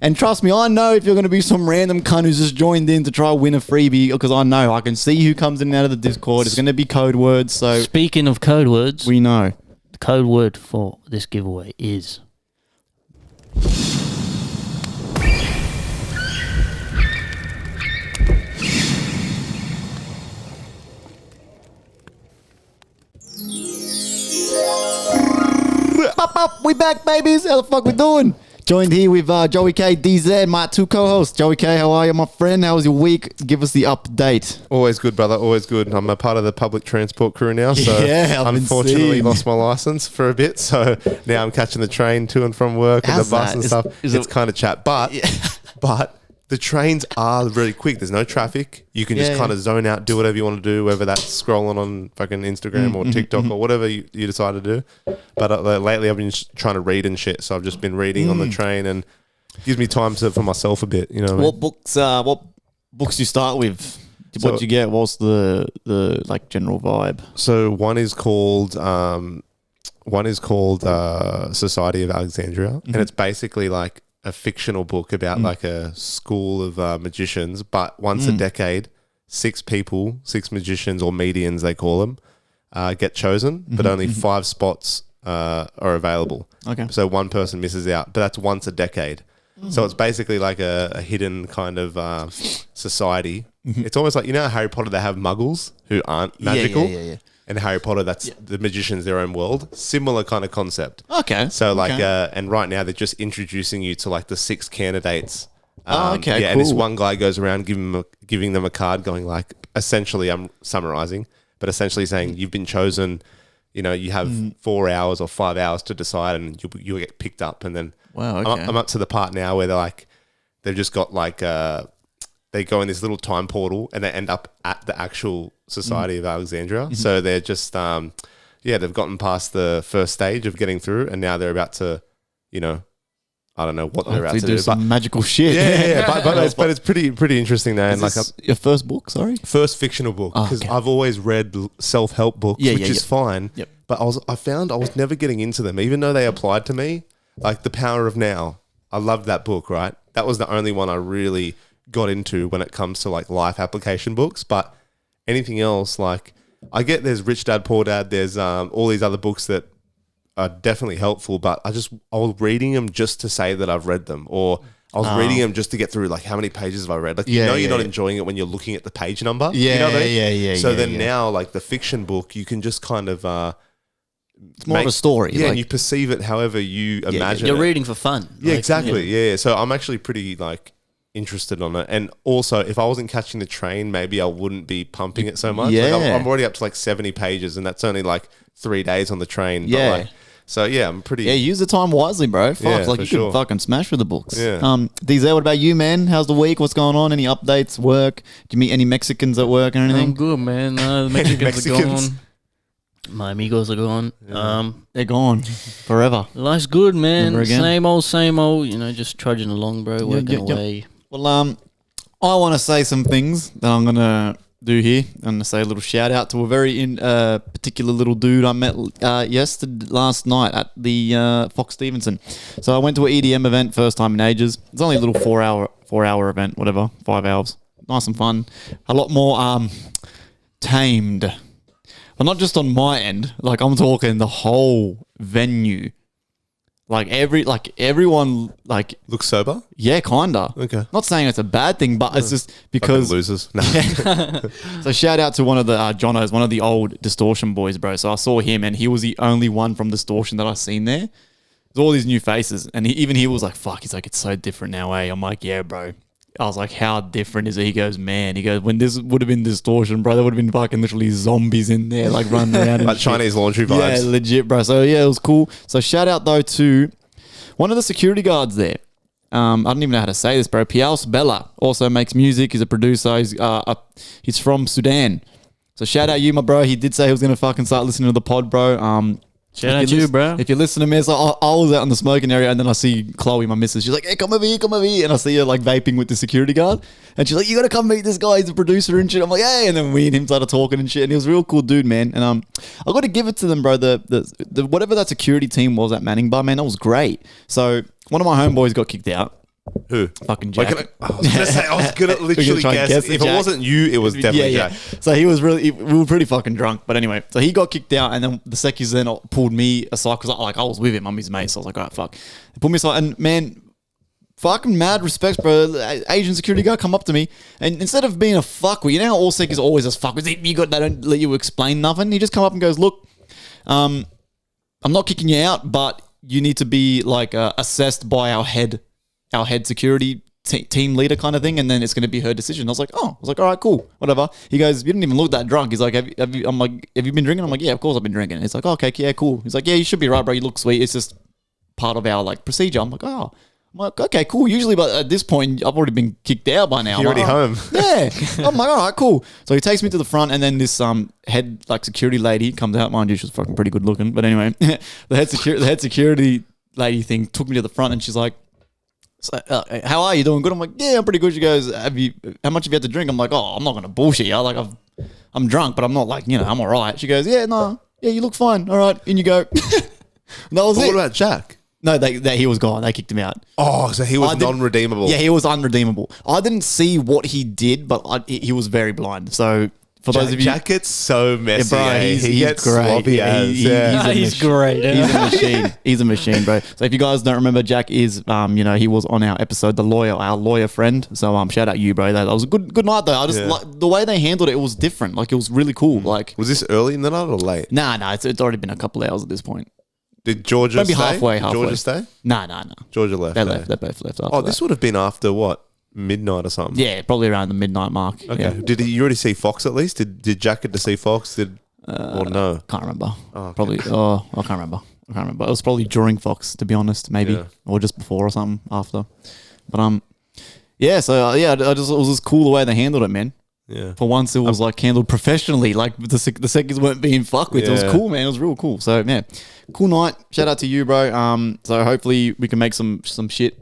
And trust me, I know if you're going to be some random cunt who's just joined in to try to win a freebie, because I know I can see who comes in and out of the Discord. It's going to be code words. So speaking of code words, we know the code word for this giveaway is. We back, babies. How the fuck we doing? Joined here with Joey K, DZ, my two co-hosts. Joey K, how are you, my friend? How was your week? Give us the update. Always good, brother. Always good. I'm a part of the public transport crew now, so unfortunately lost my license for a bit. So now I'm catching the train to and from work and the bus and stuff. It's kind of chat, but the trains are really quick. There's no traffic. You can just kind of zone out, do whatever you want to do, whether that's scrolling on fucking Instagram or TikTok or whatever you decide to do. But lately I've been trying to read and shit, so I've just been reading on the train, and it gives me time for myself a bit. You know what books do you start with? What did you get? What's the like general vibe? So one is called Society of Alexandria, and it's basically like a fictional book about like a school of magicians, but once a decade, 6 magicians or medians they call them, get chosen, but only 5 spots are available. Okay. So one person misses out, but that's once a decade. So it's basically like a hidden kind of society. It's almost like, you know, how Harry Potter, they have muggles who aren't magical. Yeah. And Harry Potter, that's the magicians, their own world. Similar kind of concept. Okay. So like, and right now they're just introducing you to like the 6 candidates. Yeah, cool. And this one guy goes around giving them a card going like, essentially, I'm summarizing, but essentially saying you've been chosen, you know, you have 4 hours or 5 hours to decide, and you'll get picked up. And then I'm up to the part now where they've just got like, they go in this little time portal and they end up at the actual Society of Alexandria. So they're just, they've gotten past the first stage of getting through, and now they're about to, you know, I don't know what they're about to do. Some magical shit. Yeah. but it's pretty interesting though. And like your first book, sorry? First fictional book, because I've always read self-help books, which is fine. Yep. But I found I was never getting into them, even though they applied to me. Like The Power of Now, I loved that book, right? That was the only one I really got into when it comes to like life application books. But anything else, like I get there's Rich Dad Poor Dad, there's all these other books that are definitely helpful, but I was reading them just to say that I've read them, or I was reading them just to get through like how many pages have I read. Like you're not enjoying it when you're looking at the page number. Yeah, you know what I mean? So then now like the fiction book, you can just kind of it's more of a story. Yeah, and you perceive it however you imagine. You're reading for fun. Yeah, exactly. Yeah. So I'm actually pretty like interested on it, and also if I wasn't catching the train, maybe I wouldn't be pumping it so much. Like I'm already up to like 70 pages, and that's only like 3 days on the train. Yeah. But like, so yeah, I'm pretty. Yeah, use the time wisely, bro. Fuck, like you can fucking smash with the books. Yeah. DZ, what about you, man? How's the week? What's going on? Any updates? Work? Did you meet any Mexicans at work or anything? I'm good, man. The Mexicans are gone. My amigos are gone. Yeah. They're gone forever. Life's good, man. Same old. You know, just trudging along, bro. Working away. Well, I want to say some things that I'm gonna do here. I'm gonna say a little shout out to a very particular little dude I met last night at the Fox Stevenson. So I went to an EDM event, first time in ages. It's only a little 4 hour event, whatever, 5 hours. Nice and fun. A lot more tamed. But not just on my end. Like I'm talking the whole venue. Like everyone like looks sober. Yeah, kinda. Okay. Not saying it's a bad thing, but it's just because losers. No. So shout out to one of the Jonos, one of the old Distortion boys, bro. So I saw him, and he was the only one from Distortion that I seen there. There's all these new faces, and he was like, "Fuck!" He's like, "It's so different now, eh?" I'm like, "Yeah, bro." I was like, how different is it? He goes, man. He goes, when this would have been Distortion, bro, there would have been fucking literally zombies in there, like running around. Like Chinese laundry vibes. Yeah, legit, bro. So yeah, it was cool. So shout out though to one of the security guards there. I don't even know how to say this, bro. Piaus Bella also makes music. He's a producer. He's from Sudan. So shout out you, my bro. He did say he was going to fucking start listening to the pod, bro. Shout out to you, bro. If you listen to me, so I was out in the smoking area, and then I see Chloe, my missus. She's like, "Hey, come over here," and I see her like vaping with the security guard, and she's like, "You gotta come meet this guy. He's a producer and shit." I'm like, "Hey," and then we and him started talking and shit, and he was a real cool dude, man. And I got to give it to them, bro. The whatever that security team was at Manning Bar, man, that was great. So one of my homeboys got kicked out. Who? Fucking Jack. I was gonna literally try and guess. guess If Jack. it wasn't you, it was definitely Jack. So he was we were pretty fucking drunk. But anyway, so he got kicked out, and then the seckies then pulled me aside because I was with him. I'm his mate, so I was like, all right, fuck. They pulled me aside, and man, fucking mad respects, bro. Asian security guy come up to me, and instead of being a fuckwit, you know how all seekers always just fuck with they don't let you explain nothing. He just come up and goes, look, I'm not kicking you out, but you need to be like assessed by our head security team leader kind of thing, and then it's going to be her decision. I was like, all right, cool, whatever. He goes, you didn't even look that drunk. He's like, have you? I'm like, have you been drinking? I'm like, yeah, of course I've been drinking. He's like, oh, okay, yeah, cool. He's like, yeah, you should be right, bro. You look sweet. It's just part of our like procedure. I'm like, okay, cool. Usually, but at this point, I've already been kicked out by now. You're already home. Yeah. I'm like, all right, cool. So he takes me to the front, and then this head like security lady comes out. Mind you, she was fucking pretty good looking. But anyway, the head security lady thing took me to the front, and she's like, so, how are you doing? Good. I'm like, yeah, I'm pretty good. She goes, how much have you had to drink? I'm like, oh, I'm not gonna bullshit you. Like I'm drunk, but I'm not like, I'm all right. She goes, yeah, you look fine. All right, in you go. And that was it. What about Jack? No, he was gone. They kicked him out. Oh, so he was non-redeemable. Yeah, he was unredeemable. I didn't see what he did, but he was very blind. So for those of you, Jack gets so messy. Yeah, bro, he gets great. sloppy He's great. He's a machine. He's a machine, bro. So if you guys don't remember, Jack is, he was on our episode, our lawyer friend. So shout out you, bro. That was a good night though. I just like the way they handled it. It was different. Like it was really cool. Like, was this early in the night or late? Nah. It's already been a couple of hours at this point. Did Georgia maybe stay? halfway? Georgia stay? Nah. Georgia left. They left. They both left. After This would have been after what? Midnight or something? Yeah, probably around the midnight mark. Okay. Yeah. Did you already see Fox at least? Did Jack get to see Fox? Or no? Can't remember. Oh, okay. Probably. Oh, I can't remember. It was probably during Fox, to be honest, maybe, or just before or something after. But yeah. So it was just cool the way they handled it, man. Yeah. For once, it was like handled professionally. Like the seckies weren't being fucked with. It was cool, man. It was real cool. So yeah, cool night. Shout out to you, bro. So hopefully we can make some shit.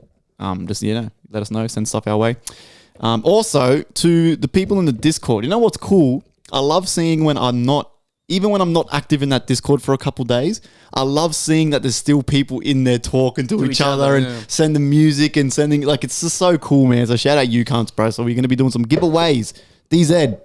Just let us know. Send stuff our way. Also to the people in the Discord. You know what's cool? I love seeing when I'm not active in that Discord for a couple days. I love seeing that there's still people in there talking to each other and sending music and sending it's just so cool, man. So shout out you cunts, bro. So we're gonna be doing some giveaways. DZ,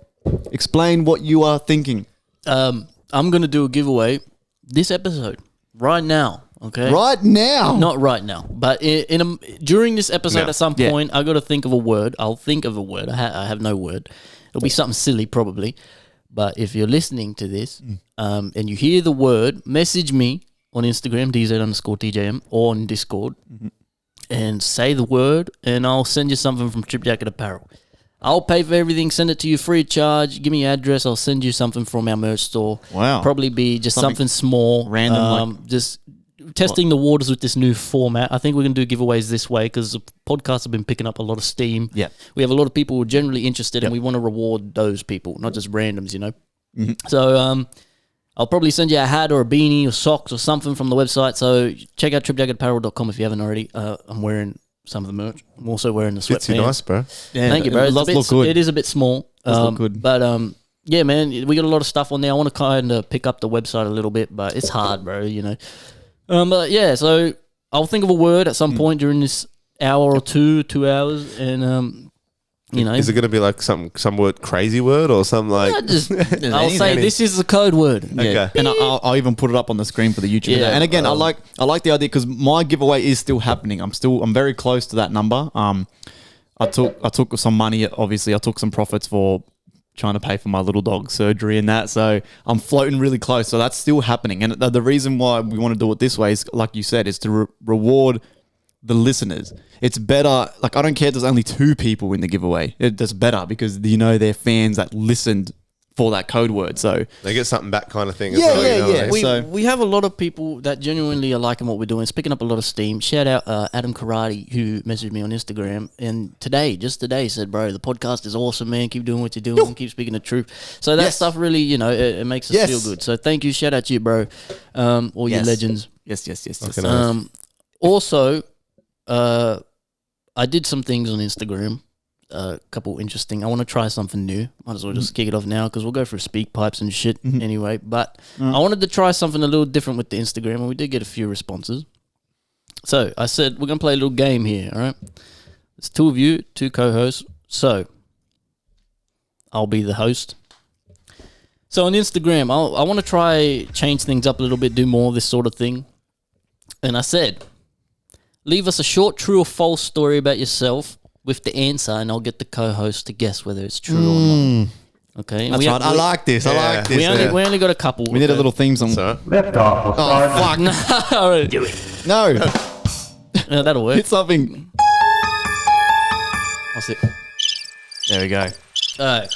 explain what you are thinking. I'm going to do a giveaway this episode, right now, okay? Right now? Not right now, but during this episode at some point, I got to think of a word. I'll think of a word. I have no word. It'll be something silly probably, but if you're listening to this and you hear the word, message me on Instagram, DZ_TJM, or on Discord, and say the word, and I'll send you something from Trip Jacket Apparel. I'll pay for everything, send it to you free of charge. Give me your address. I'll send you something from our merch store. Wow. Probably be just something small. Random. Just testing the waters with this new format. I think we're going to do giveaways this way because the podcasts have been picking up a lot of steam. Yeah. We have a lot of people who are generally interested and we want to reward those people, not just randoms, So I'll probably send you a hat or a beanie or socks or something from the website. So check out tripjacketapparel.com if you haven't already. I'm wearing some of the merch. I'm also wearing the sweatpants. Fits you nice, bro. Yeah, Thank you, bro. It does look good. It is a bit small. Look good. But yeah, man, we got a lot of stuff on there. I want to kind of pick up the website a little bit, but it's hard, bro, But yeah, so I'll think of a word at some point during this hour or 2 hours, and Is it going to be like some word, crazy word, or some like? I'll say this is the code word. Okay. And I'll even put it up on the screen for the YouTube. Yeah. And again, I like the idea because my giveaway is still happening. I'm very close to that number. I took some money. Obviously, I took some profits for trying to pay for my little dog surgery and that. So I'm floating really close. So that's still happening. And the reason why we want to do it this way is, like you said, is to reward the listeners. It's better. Like, I don't care if there's only 2 people in the giveaway. That's better because they're fans that listened for that code word. So they get something back, kind of thing. Yeah. We have a lot of people that genuinely are liking what we're doing. It's picking up a lot of steam. Shout out Adam Karate, who messaged me on Instagram, and just today said, bro, the podcast is awesome, man. Keep doing what you're doing. Keep speaking the truth. So that stuff really, it makes us feel good. So thank you. Shout out to you, bro. All you legends. Yes. Also, I did some things on Instagram. A couple interesting. I want to try something new. Might as well just kick it off now because we'll go for speak pipes and shit anyway. But I wanted to try something a little different with the Instagram, and we did get a few responses. So I said we're gonna play a little game here. All right. There's two of you, two co-hosts. So I'll be the host. So on Instagram, I want to try change things up a little bit, do more of this sort of thing. And I said, leave us a short true or false story about yourself with the answer, and I'll get the co-host to guess whether it's true or not. Okay, That's right. I like this. I like this. We only got a couple. We need a little theme song. Lift off. Oh, fuck. No, do it. No. No, that'll work. Hit something. I'll see. There we go. All right.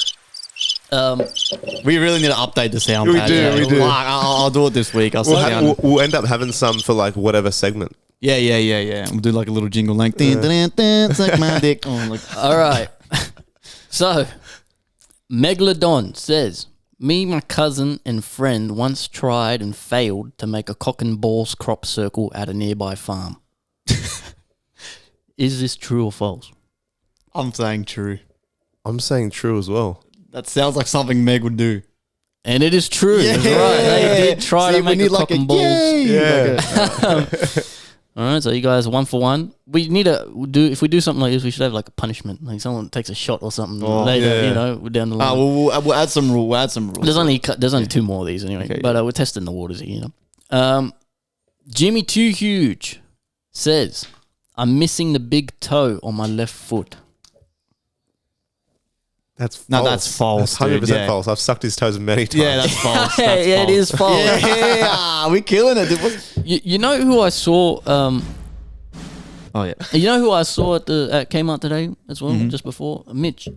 We really need to update the sound We pad. do, yeah. we do. I'll do it this week. I'll sit down. We'll end up having some for like whatever segment. Yeah. We'll do like a little jingle like, suck my dick. Oh, like, All right. So, Megalodon says, me, my cousin, and friend once tried and failed to make a cock and balls crop circle at a nearby farm. Is this true or false? I'm saying true. I'm saying true as well. That sounds like something Meg would do. And it is true. Yeah. That's right. They did try See, to make we need a cock and balls. yay, Yeah. All right, so you guys are 1 for 1. We need to do, if we do something like this, we should have like a punishment. Like someone takes a shot or something later, yeah. you know, down the line. We'll add some rules. We'll add some rules. There's only 2 more of these anyway, Okay, but we're testing the waters here, you know. Jimmy Too Huge says, I'm missing the big toe on my left foot. That's false. No, that's false, That's 100% dude, yeah. false. I've sucked his toes many times. Yeah, that's false. Yeah, That's yeah, false. it is false. Yeah, we killing it. You know who I saw? Oh yeah, You know who I saw at Kmart today as well, just before Mitch.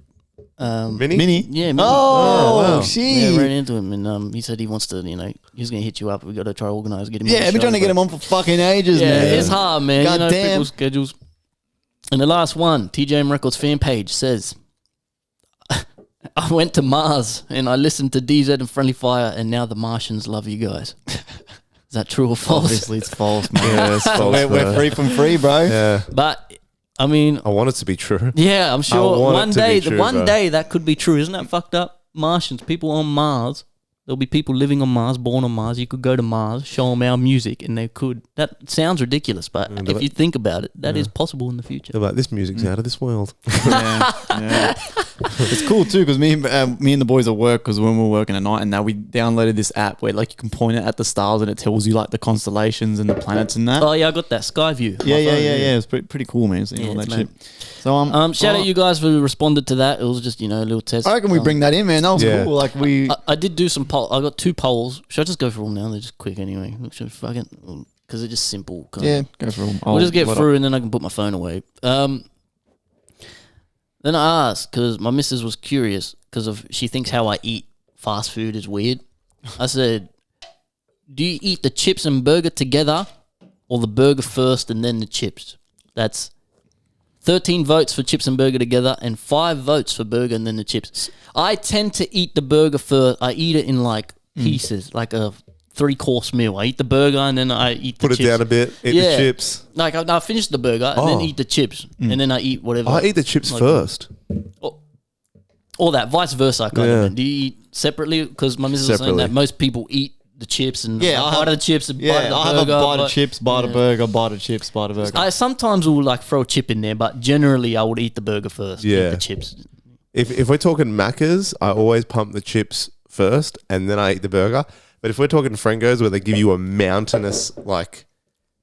Mini? Yeah, Mitch. Oh, wow. Yeah, shit. ran into him and he said he wants to, you know, he's gonna hit you up. We got to try to organize, get him. Yeah, on the I've been show, trying to get but- him on for fucking ages, Yeah, man. it's hard, man. God you know, damn. people's schedules. And the last one, TJM Records fan page says, I went to Mars and I listened to DZ and Friendly Fire, and now the Martians love you guys. Is that true or false? Obviously, it's false, man. Yeah, it's false, we're bro. free from free, bro. Yeah. But I mean, I want it to be true. yeah, I'm sure want one it to day, be true, one bro. day that could be true. Isn't that fucked up? Martians, people on Mars. There'll be people living on Mars, born on Mars. You could go to Mars, show them our music, and they could. That sounds ridiculous, but if you think about it, that is possible in the future. They're like, this music's out of this world. Yeah. It's cool too because me and the boys at work, because when we were working at night and that, we downloaded this app where like you can point it at the stars and it tells you like the constellations and the planets and that. Oh yeah, I got that Skyview. yeah. It's pretty cool, man. Seeing Yeah, all that it's shit. mad. So Shout out you guys who responded to that. It was just, you know, a little test. I reckon we bring that in, man. That was Yeah. cool. Like we. I did do some poll. I got 2 polls. Should I just go for them now? They're just quick anyway. Should I fucking, because they're just simple. Yeah, go for them. We'll just get through and then I can put my phone away. Then I asked, because my missus was curious, because she thinks how I eat fast food is weird. I said, do you eat the chips and burger together, or the burger first and then the chips? That's 13 votes for chips and burger together and 5 votes for burger and then the chips. I tend to eat the burger first. I eat it in like pieces, like a 3-course meal. I eat the burger and then I eat the Put chips. it down a bit, eat the chips. Like I finish the burger and then Oh. eat the chips and then I eat whatever. I eat the chips Like- first. Or that, vice versa kind Yeah. of thing. Do you eat separately? Because my missus was saying Separately. that most people eat the chips and Yeah, a I bite have- of the chips and bite Yeah, of the I burger. have a bite but- of chips, bite of burger, bite of chips, bite of burger. I sometimes will like throw a chip in there, but generally I would eat the burger first. Yeah. Eat the chips. If we're talking Macca's, I always pump the chips first and then I eat the burger. But if we're talking Frangos where they give you a mountainous, like,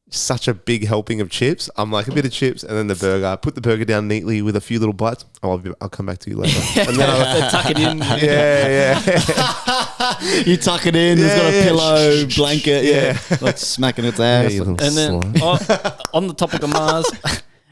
such a big helping of chips, I'm like a bit of chips and then the burger. I put the burger down neatly with a few little bites. Oh, I'll come back to you later. And then They tuck it in. yeah. You tuck it in. It's got a Yeah, pillow, blanket. Yeah, Yeah. like smacking its ass. you little And then slut. on the topic of Mars,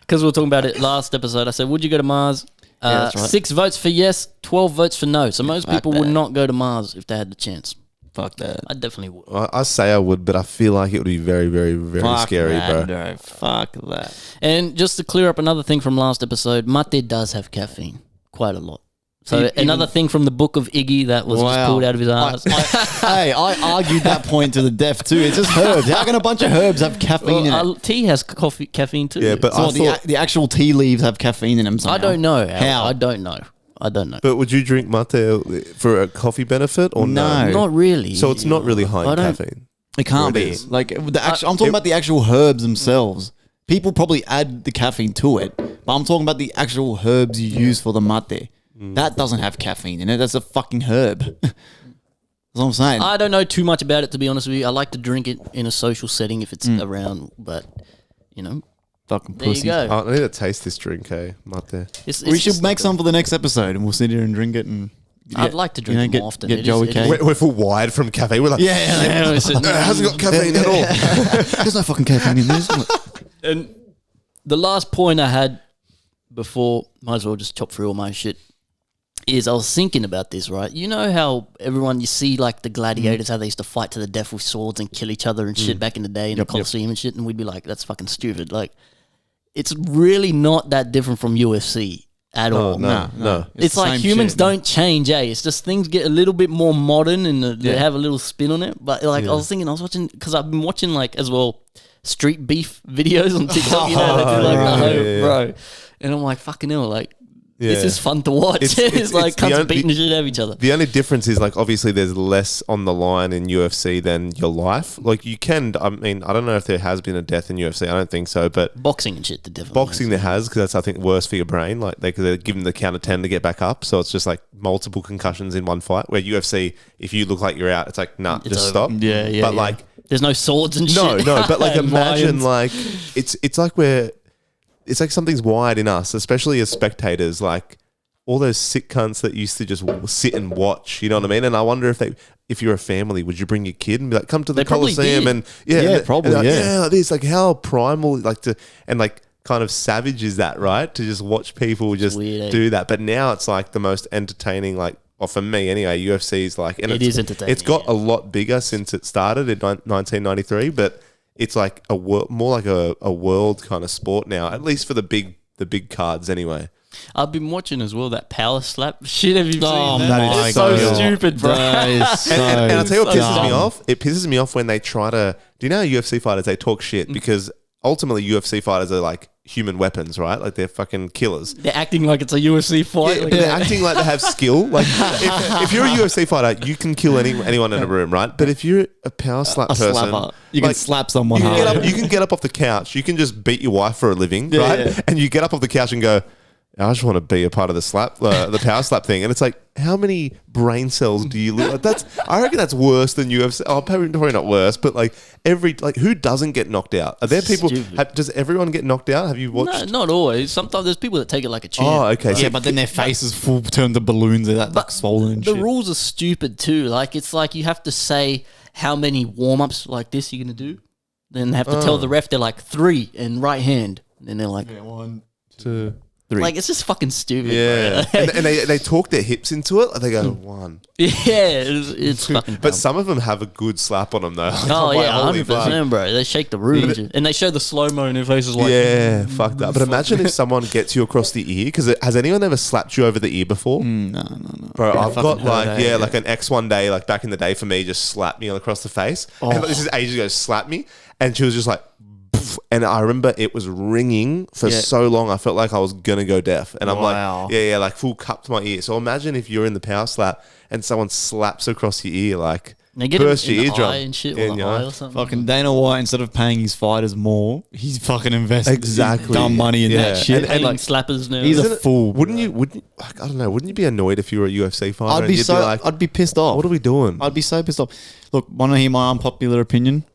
because we were talking about it last episode, I said, would you go to Mars? that's right. 6 votes for yes, 12 votes for no. So most Fuck people would that. not go to Mars if they had the chance. Fuck that. I definitely would. I say I would, but I feel like it would be very, very, very Fuck scary, that, bro. Fuck that. And just to clear up another thing from last episode, mate does have caffeine, quite a lot. So Even- another thing from the book of Iggy that was just pulled out of his ass. Hey, I argued that point to the death too. It's just herbs. How can a bunch of herbs have caffeine in it? Tea has caffeine too. Yeah, but So I thought, the actual tea leaves have caffeine in them somehow. I don't know. How? I don't know. but would you drink mate for a coffee benefit or no? No. Not really. So it's not really high I in don't- caffeine. It can't Or it be. is. Like the actual, I'm talking about the actual herbs themselves. people probably add the caffeine to it, but I'm talking about the actual herbs you use for the mate. That doesn't have caffeine in it. That's a fucking herb. That's what I'm saying. I don't know too much about it, to be honest with you. I like to drink it in a social setting if it's around, but, you know, Fucking there you pussy. go. I need to taste this drink, mate. It's We should just make like some for the next episode, and we'll sit here and drink it. And I'd like to drink them more often. Get Joey K. We're full wide from caffeine. We're like, Yeah, it hasn't got caffeine at all. There's no fucking caffeine in this. And the last point I had before, might as well just chop through all my shit, is I was thinking about this, right? You know how you see like the gladiators, how they used to fight to the death with swords and kill each other and shit back in the day in the Colosseum and shit, and we'd be like, that's fucking stupid. Like, it's really not that different from UFC at all. No. It's like humans don't change, It's just things get a little bit more modern and they have a little spin on it. But like I was watching, because I've been watching like as well street beef videos on TikTok, you know, they do like bro. And I'm like, fucking hell, like this is fun to watch. It's like cunts beating the shit out of each other. The only difference is like obviously there's less on the line in UFC than your life. Like you can, I mean, I don't know if there has been a death in UFC. I don't think so, but boxing and shit, the definitely boxing there has, because that's I think worse for your brain. Like they're giving the count of 10 to get back up, so it's just like multiple concussions in one fight. Where UFC, if you look like you're out, it's like nah, just over. stop. Yeah. But like there's no swords and shit. no, but like And imagine lions. like it's like it's like something's wired in us, especially as spectators. Like all those sick cunts that used to just sit and watch, you know what I mean? And I wonder if you're a family, would you bring your kid and be like, come to the They probably Colosseum did. and probably, like, yeah. like this, like how primal, like to, and like kind of savage is that, right? To just watch people just weird, do that. But now it's like the most entertaining, like, well, for me anyway, UFC is like, and It is entertaining, It's got a lot bigger since it started in 1993, but it's like more like a world kind of sport now, at least for the big cards anyway. I've been watching as well that power slap shit. Have you seen that? my It's so God. stupid, bro. That is so And I'll tell you what pisses me dumb. off. It pisses me off when they try to. Do you know how UFC fighters, they talk shit because ultimately UFC fighters are like human weapons, right? Like they're fucking killers. They're acting like it's a UFC fight. Yeah, like they're that. acting like they have skill. Like if you're a UFC fighter, you can kill anyone in a room, right? But if you're a power slap A person, slapper. You can like, slap someone you can, hard. you can get up off the couch. You can just beat your wife for a living, right? yeah. And you get up off the couch and go, I just want to be a part of the power slap thing. And it's like, how many brain cells do you lose? I reckon that's worse than UFC. Oh, probably not worse, but like who doesn't get knocked out? Are there people? Does everyone get knocked out? Have you watched? No, not always. Sometimes there's people that take it like a champ. Oh, okay. Yeah, but then their face is full turned to balloons and that like swollen and The shit. rules are stupid too. Like it's like you have to say how many warm-ups like this you're gonna do. Then they have to tell the ref they're like 3 and right hand. And then they're like, 1, 2, 3. like it's just fucking stupid. Yeah, bro. and they talk their hips into it. Like they go 1. yeah, it's fucking. But dumb. some of them have a good slap on them though. Like, Oh I'm like, yeah, holy 100%, bro. They shake the room and they show the slow mo in their faces like, yeah, fucked up. But imagine if someone gets you across the ear. Because has anyone ever slapped you over the ear before? No. Bro, I've fucking got heard like, that, like an ex one day, like back in the day for me, just slapped me across the face. And this is ages ago, slapped me. And she was just like, poof, and I remember it was ringing for so long. I felt like I was going to go deaf. And I'm Wow. like, like full cup to my ear. So imagine if you're in the power slap and someone slaps across your ear, like, they get burst him your in the eardrum. eye and shit, Yeah, or the you know? eye or something. Fucking Dana White, instead of paying his fighters more, he's fucking invested Exactly. dumb money in Yeah. that shit. And Paying like, slappers now. he's a Isn't it- fool. Wouldn't you, like, I don't know, wouldn't you be annoyed if you were a UFC fighter? I'd and be you'd so. like, I'd be pissed off. what are we doing? I'd be so pissed off. Look, want to hear my unpopular opinion?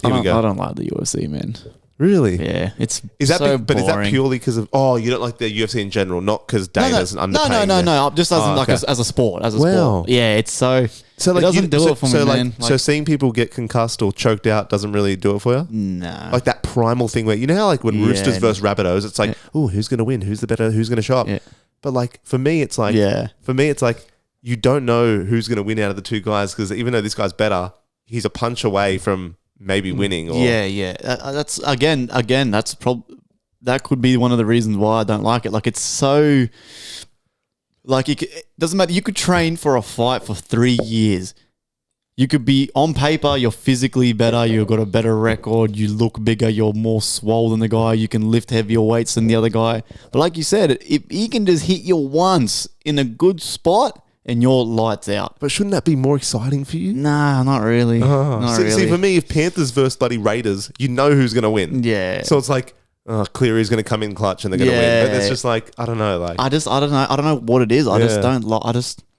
Here we go. I don't like the UFC, man. Really? Yeah, it's Is that so but is that boring. purely because of you don't like the UFC in general, not because Dana's underpaying No. them? Just as Oh, like okay. as a sport, Wow. sport. Yeah, it's so. So like it doesn't do it for me, man. So seeing people get concussed or choked out doesn't really do it for you. Nah. Like that primal thing where you know how like when Yeah, Roosters versus Rabbitohs, it's like, oh, who's gonna win? Who's the better? Who's gonna show up? Yeah. But like for me, it's like, you don't know who's gonna win out of the two guys because even though this guy's better, he's a punch away from maybe winning. Or, Yeah. That's again. That could be one of the reasons why I don't like it. Like it's so. Like it doesn't matter. You could train for a fight for 3 years. You could be on paper. You're physically better. You've got a better record. You look bigger. You're more swole than the guy. You can lift heavier weights than the other guy. But like you said, if he can just hit you once in a good spot, and you're lights out. But shouldn't that be more exciting for you? Nah, not really. Not See, really. for me, if Panthers versus bloody Raiders, you know who's gonna win. Yeah. So it's like, Cleary's going to come in clutch and they're going to win. But it's just like, I don't know. Like I don't know what it is. I just don't.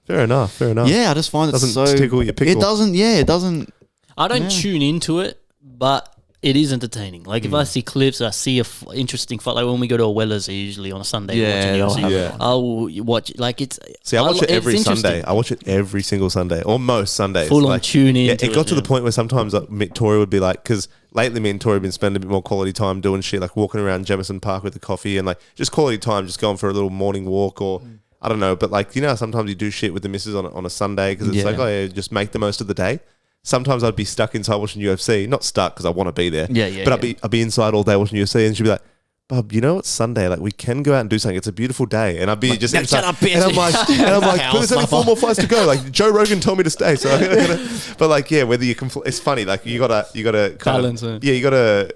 Fair enough. Yeah, I just find it doesn't so tickle your pickle. It doesn't. Yeah, it doesn't. I don't tune into it, but it is entertaining. Like if I see clips, I see a interesting fight. Like when we go to a Weller's, usually on a Sunday, I'll watch. Like it's. See, I watch it every Sunday. I watch it every single Sunday, or most Sundays. Full on tune in. Yeah, it got to the point where sometimes Tori would be like, because lately me and Tori have been spending a bit more quality time doing shit, like walking around Jemison Park with a coffee and like just quality time, just going for a little morning walk or. I don't know, but like, you know, sometimes you do shit with the missus on a Sunday because it's like, oh yeah, just make the most of the day. Sometimes I'd be stuck inside watching UFC, not stuck because I want to be there. But I'd be inside all day watching UFC, and she'd be like, "Bub, you know it's Sunday. Like we can go out and do something. It's a beautiful day." And I'd be like, just inside, and I'm like, but there's only 4 more flights to go. Like Joe Rogan told me to stay, so. But like, yeah, whether you can, it's funny. Like you gotta balance. You gotta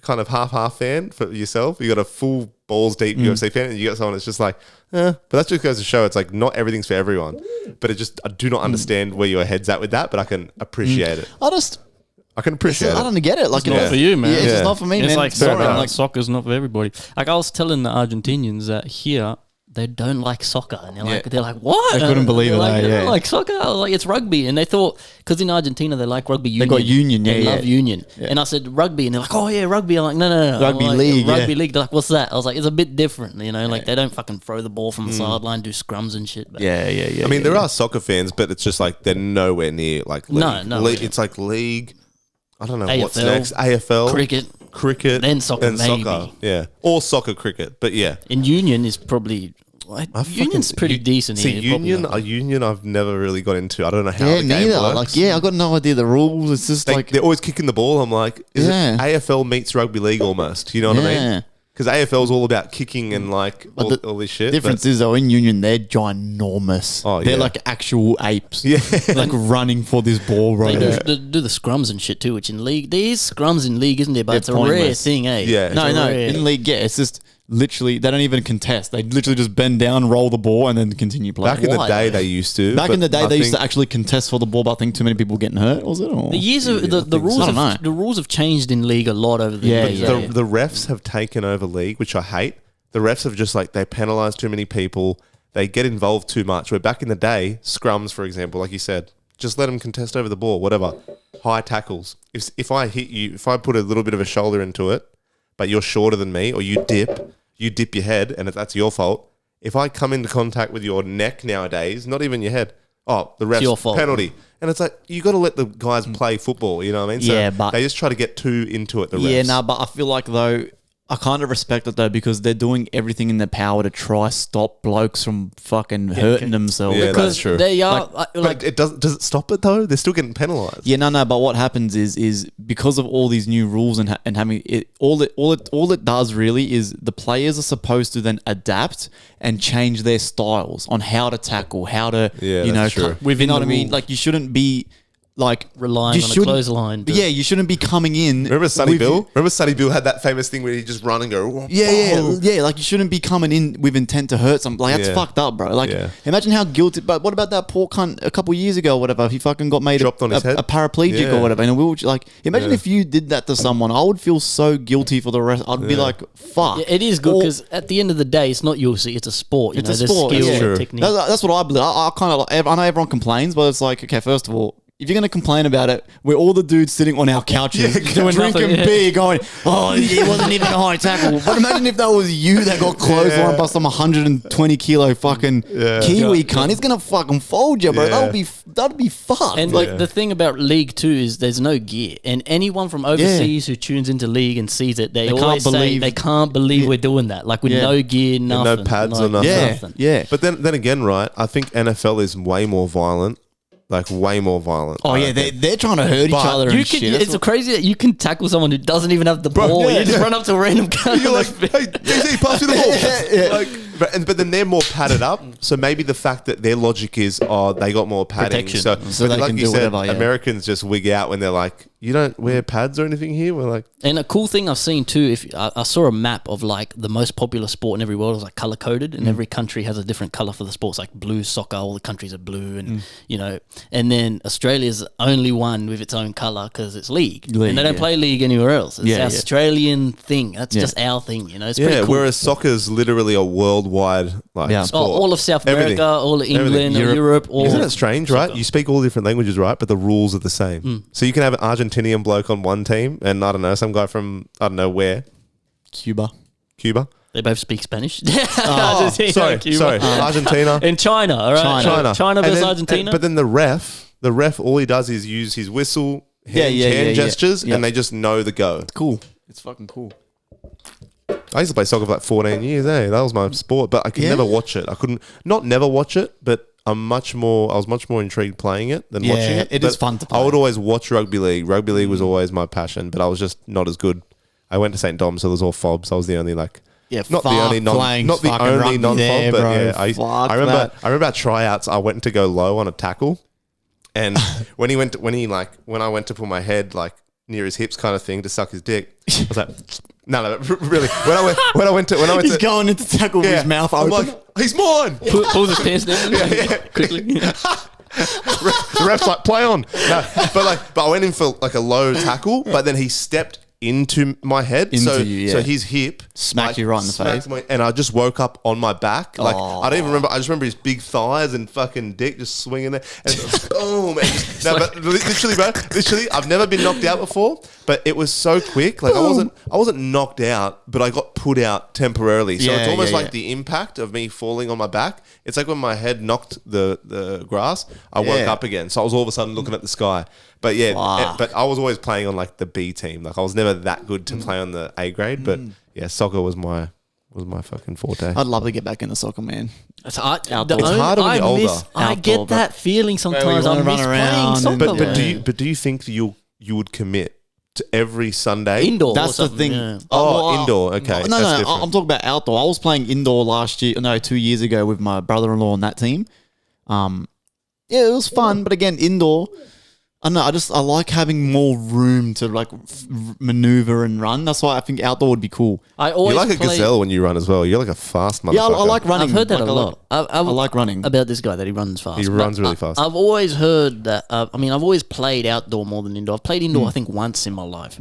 kind of half fan for yourself. You got a full balls deep UFC fan, and you got someone that's just like. But that just goes to show it's like not everything's for everyone. But I do not understand where your head's at with that, but I can appreciate it. I can appreciate it. I don't get it. Like it's not for you, man. Yeah, it's just not for me, it's man. like soccer. Like soccer's not for everybody. Like I was telling the Argentinians that here they don't like soccer, and they're like, what? They couldn't believe it. They don't like soccer. I was like, it's rugby, and they thought because in Argentina they like rugby union. They got union, they love union. And I said rugby, and they're like, oh yeah, rugby. I'm like, no, rugby like, league, rugby league. They're like, what's that? I was like, it's a bit different, you know. Like they don't fucking throw the ball from the sideline, do scrums and shit. But I mean, there are soccer fans, but it's just like they're nowhere near like league. No, it's like league. I don't know AFL, what's next. AFL, cricket, then soccer, soccer, or soccer cricket. But yeah, and union is probably. Union's pretty decent see, here. Union I've never really got into. I don't know how the game neither. works. Like, I got no idea the rules. It's just they're always kicking the ball. I'm like, is it AFL meets rugby league almost? You know what I mean? Because AFL is all about kicking and like all this shit. Difference is though in Union they're ginormous. Oh, they're like actual apes. Yeah, like running for this ball. Right? They do the scrums and shit too. Which in league there is scrums in league, isn't there? But it's a rare thing, eh? Yeah, no. In league, it's just. Literally, they don't even contest. They literally just bend down, roll the ball, and then continue playing. Back in the day, they used to. Back in the day, they used to actually contest for the ball, but I think too many people getting hurt. Was it? Or? The years of the rules have changed in league a lot over the years. The refs have taken over league, which I hate. The refs have just like they penalise too many people. They get involved too much. Where back in the day, scrums, for example, like you said, just let them contest over the ball, whatever. High tackles. If I hit you, if I put a little bit of a shoulder into it, but you're shorter than me, or you dip your head, and that's your fault. If I come into contact with your neck nowadays, not even your head, the ref's penalty. And it's like, you got to let the guys play football, you know what I mean? So but they just try to get too into it, the refs. Yeah, no, but I feel like, though, I kind of respect it, though, because they're doing everything in their power to try stop blokes from fucking hurting themselves. Yeah, that's true. They are but it does it stop it, though? They're still getting penalised. Yeah, no, but what happens is because of all these new rules and having it, all it does really is the players are supposed to then adapt and change their styles on how to tackle, how to, within what I mean? Like, you shouldn't be like relying on a clothesline. Yeah, you shouldn't be coming in. Remember Sonny Bill? Remember Sonny Bill had that famous thing where he just run and go. Yeah. Like, you shouldn't be coming in with intent to hurt something. Like, that's fucked up, bro. Like, imagine how guilty. But what about that poor cunt a couple years ago or whatever? He fucking got made dropped on his head, a paraplegic or whatever. And like, imagine if you did that to someone. I would feel so guilty for the rest. I'd be like, fuck. Yeah, it is good because at the end of the day, it's not UFC. It's a sport. It's a sport. Skill, technique. That's what I believe. I kind of. I know everyone complains, but it's like, okay, first of all. If you're going to complain about it, we're all the dudes sitting on our couches doing drinking beer going, it wasn't even a high tackle. But imagine if that was you that got clotheslined by some 120 kilo fucking Kiwi cunt. He's going to fucking fold you, bro. That'd be fucked. And like the thing about league too is there's no gear. And anyone from overseas who tunes into league and sees it, they always say they can't believe we're doing that. Like with no gear, nothing. No pads or nothing. Yeah. But then again, right, I think NFL is way more violent. Like way more violent. Oh yeah, they're trying to hurt each other and shit. It's crazy that you can tackle someone who doesn't even have the ball. You just run up to a random guy. You're like, hey, DC, pass me the ball. Like, but then they're more padded up. So maybe the fact that their logic is, they got more padding. Protection. So they like can you do said, whatever, yeah. Americans just wig out when they're like, you don't wear pads or anything here? We're like... And a cool thing I've seen too, if I saw a map of like the most popular sport in every world is like color coded, and every country has a different color for the sports. Like blue soccer, all the countries are blue, and and then Australia's the only one with its own color because it's league, and they don't play league anywhere else. It's an Australian thing. That's just our thing, It's pretty cool. Whereas soccer's literally a worldwide sport. All of South America, all of England, Europe. Isn't it strange, right? You speak all different languages, right? But the rules are the same. So you can have an Argentinian bloke on one team, and I don't know, some guy from I don't know where, Cuba. They both speak Spanish. Sorry, Argentina and China. All right, China versus Argentina. But then the ref, all he does is use his whistle, hand gestures, and they just know the go. It's cool. It's fucking cool. I used to play soccer for like 14 years. That was my sport, but I could never watch it. I couldn't never watch it, but I was much more intrigued playing it than watching it. It is fun to play. I would always watch rugby league. Rugby league was always my passion, but I was just not as good. I went to St. Dom's, so it was all fobs. I was the only not the only non-fob, but I remember at tryouts I went to go low on a tackle, and when I went to put my head like near his hips kind of thing to suck his dick, I was like, no, really. When I went to he's going into tackle with his mouth open. I'm like, he's mine. Pulls his pants down quickly. The ref's like, play on. No, but I went in for like a low tackle, but then he stepped into my head, so his hip smacked you right in the face, and I just woke up on my back. Like I don't even remember. I just remember his big thighs and fucking dick just swinging there, and it was, boom. But literally, I've never been knocked out before, but it was so quick. Like I wasn't knocked out, but I got put out temporarily. So it's almost like the impact of me falling on my back. It's like when my head knocked the grass, I woke up again. So I was all of a sudden looking at the sky. But but I was always playing on like the B team. Like I was never that good to play on the A grade. But soccer was my fucking forte. I'd love to get back into soccer, man. It's harder when you're older. I get that feeling sometimes. I miss playing soccer. But do you think you would commit to every Sunday indoor? That's the thing. Yeah. Indoor. Okay, no. I'm talking about outdoor. I was playing indoor 2 years ago with my brother-in-law on that team. It was fun, but again, indoor. I don't know. I like having more room to like maneuver and run. That's why I think outdoor would be cool. You're like a gazelle when you run as well. You're like a fast motherfucker. Yeah, I like running. I've heard that a lot. I like running. About this guy that he runs fast. He runs really fast. I've always heard that. I've always played outdoor more than indoor. I've played indoor, I think, once in my life.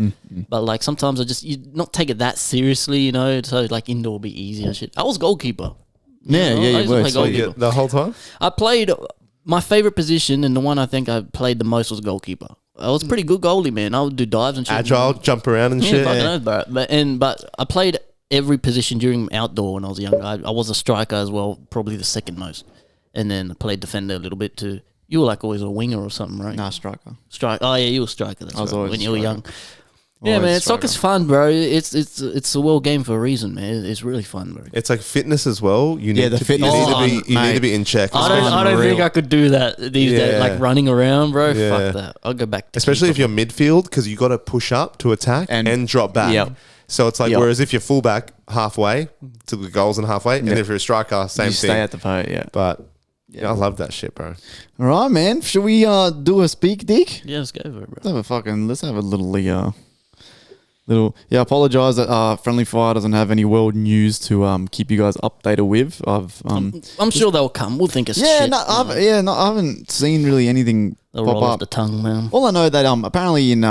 But like sometimes you not take it that seriously, So like indoor will be easy and shit. I was goalkeeper. Yeah, I used to play goalkeeper. The whole time? I played. My favorite position and the one I think I played the most was goalkeeper. I was a pretty good goalie, man. I would do dives and shit. Agile, jump around and shit. Fucking oath, bro. But I played every position during outdoor when I was younger. I was a striker as well, probably the second most. And then I played defender a little bit too. You were like always a winger or something, right? Nah, striker. Oh yeah, you were striker. That's right. When you were young. Yeah, Always man, striker. soccer's fun, bro. It's a world game for a reason, man. It's really fun, bro. It's like fitness as well. You need the fitness. You need to be in check. I don't think I could do that these days, like running around, bro. Yeah. Fuck that. I'll go back to especially if you're midfield, because you got to push up to attack and drop back. Yep. So it's like, whereas if you're fullback halfway to the goals and halfway, and if you're a striker, same thing. Stay at the post, yeah. But I love that shit, bro. All right, man. Should we do a speak, Dick? Yeah, let's go for it, bro. Let's have a little I apologize that Friendly Fire doesn't have any world news to keep you guys updated with. I'm sure they'll come. We'll think it's shit. I haven't seen really anything They'll pop roll up. off the tongue, man. All I know that apparently in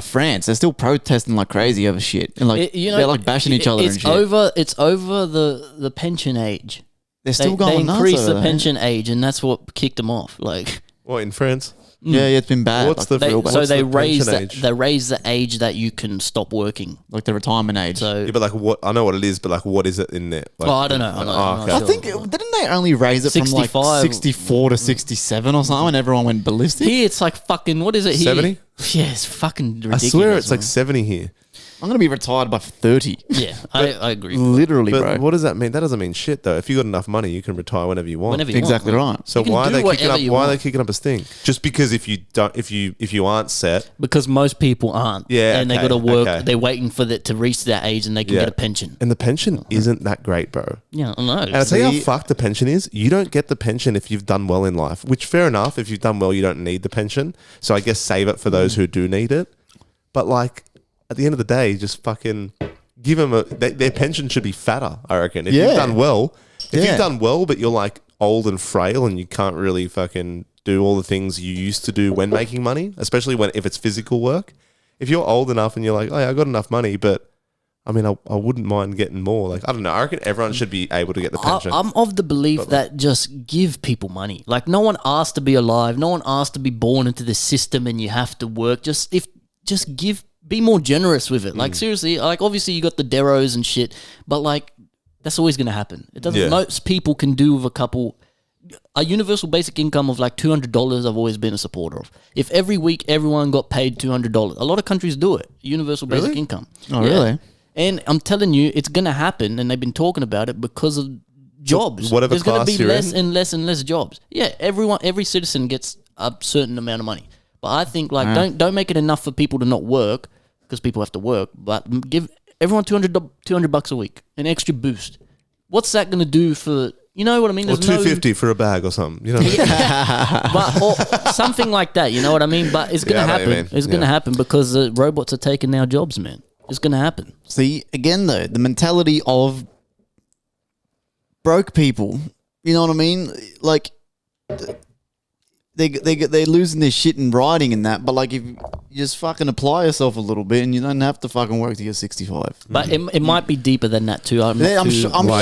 France they're still protesting like crazy over shit and like they're like bashing each other and shit. It's over the pension age. They're still going nuts. They increased over the that. pension age, and that's what kicked them off. Like, What, in France? Yeah, it's been bad. What's the real bad? so they What's the raised pension age? they raised the age that you can stop working. like the retirement age. So Yeah, but like what? I know what it is, but like what is it in there? Like, I don't know. I'm not I sure. think didn't they only raise it from 65. like 64 to 67 or something, and everyone went ballistic? Here it's like fucking, what is it here? 70? Yeah, it's fucking I ridiculous. swear it's like man. 70 here. I'm gonna be retired by 30. Yeah, I agree. Literally, But bro. what does that mean? That doesn't mean shit though. If you got enough money, you can retire whenever you want. Whenever you Exactly want, right. So You can why are do they kicking whatever up? you Why are want. they kicking up a stink? Just because if you don't, if you aren't set, because most people aren't. Yeah, and they okay, got to work. okay. They're waiting for that to reach that age, and they can Yeah. get a pension. and the pension isn't that great, bro. Yeah, I know. And I tell you how See- fucked the pension is. You don't get the pension if you've done well in life. Which fair enough. If you've done well, you don't need the pension. So I guess save it for those who do need it. But like at the end of the day, just fucking give them their pension should be fatter. I reckon. If Yeah. you've done well, if Yeah. you've done well, but you're like old and frail and you can't really fucking do all the things you used to do when making money, especially if it's physical work. If you're old enough and you're like, oh yeah, I got enough money, but I mean, I wouldn't mind getting more. Like, I don't know. I reckon everyone should be able to get the pension. I'm of the belief that just give people money. Like no one asked to be alive. No one asked to be born into the system, and you have to work. Just give. Be more generous with it. Like seriously. Like obviously you got the deros and shit, but like that's always gonna happen. It doesn't. Yeah. Most people can do with a universal basic income of like $200. I've always been a supporter of. If every week everyone got paid $200, a lot of countries do it. Universal basic income. Oh, really? And I'm telling you, it's gonna happen, and they've been talking about it because of jobs. whatever There's gonna class be you're less in? and less and less jobs. Yeah, every citizen gets a certain amount of money. But I think like don't make it enough for people to not work because people have to work. But give everyone $200 a week, an extra boost. What's that gonna do for? You know what I mean? or There's no- $250 for a bag or something. You know what I mean? but or something like that. You know what I mean? But it's gonna Yeah, I know what you happen. mean. It's gonna Yeah. happen because the robots are taking our jobs, man. It's gonna happen. See, again though, the mentality of broke people. You know what I mean? Like they're losing their shit in writing and that. But like if you just fucking apply yourself a little bit, and you don't have to fucking work to get 65. But it might be deeper than that too. I'm I'm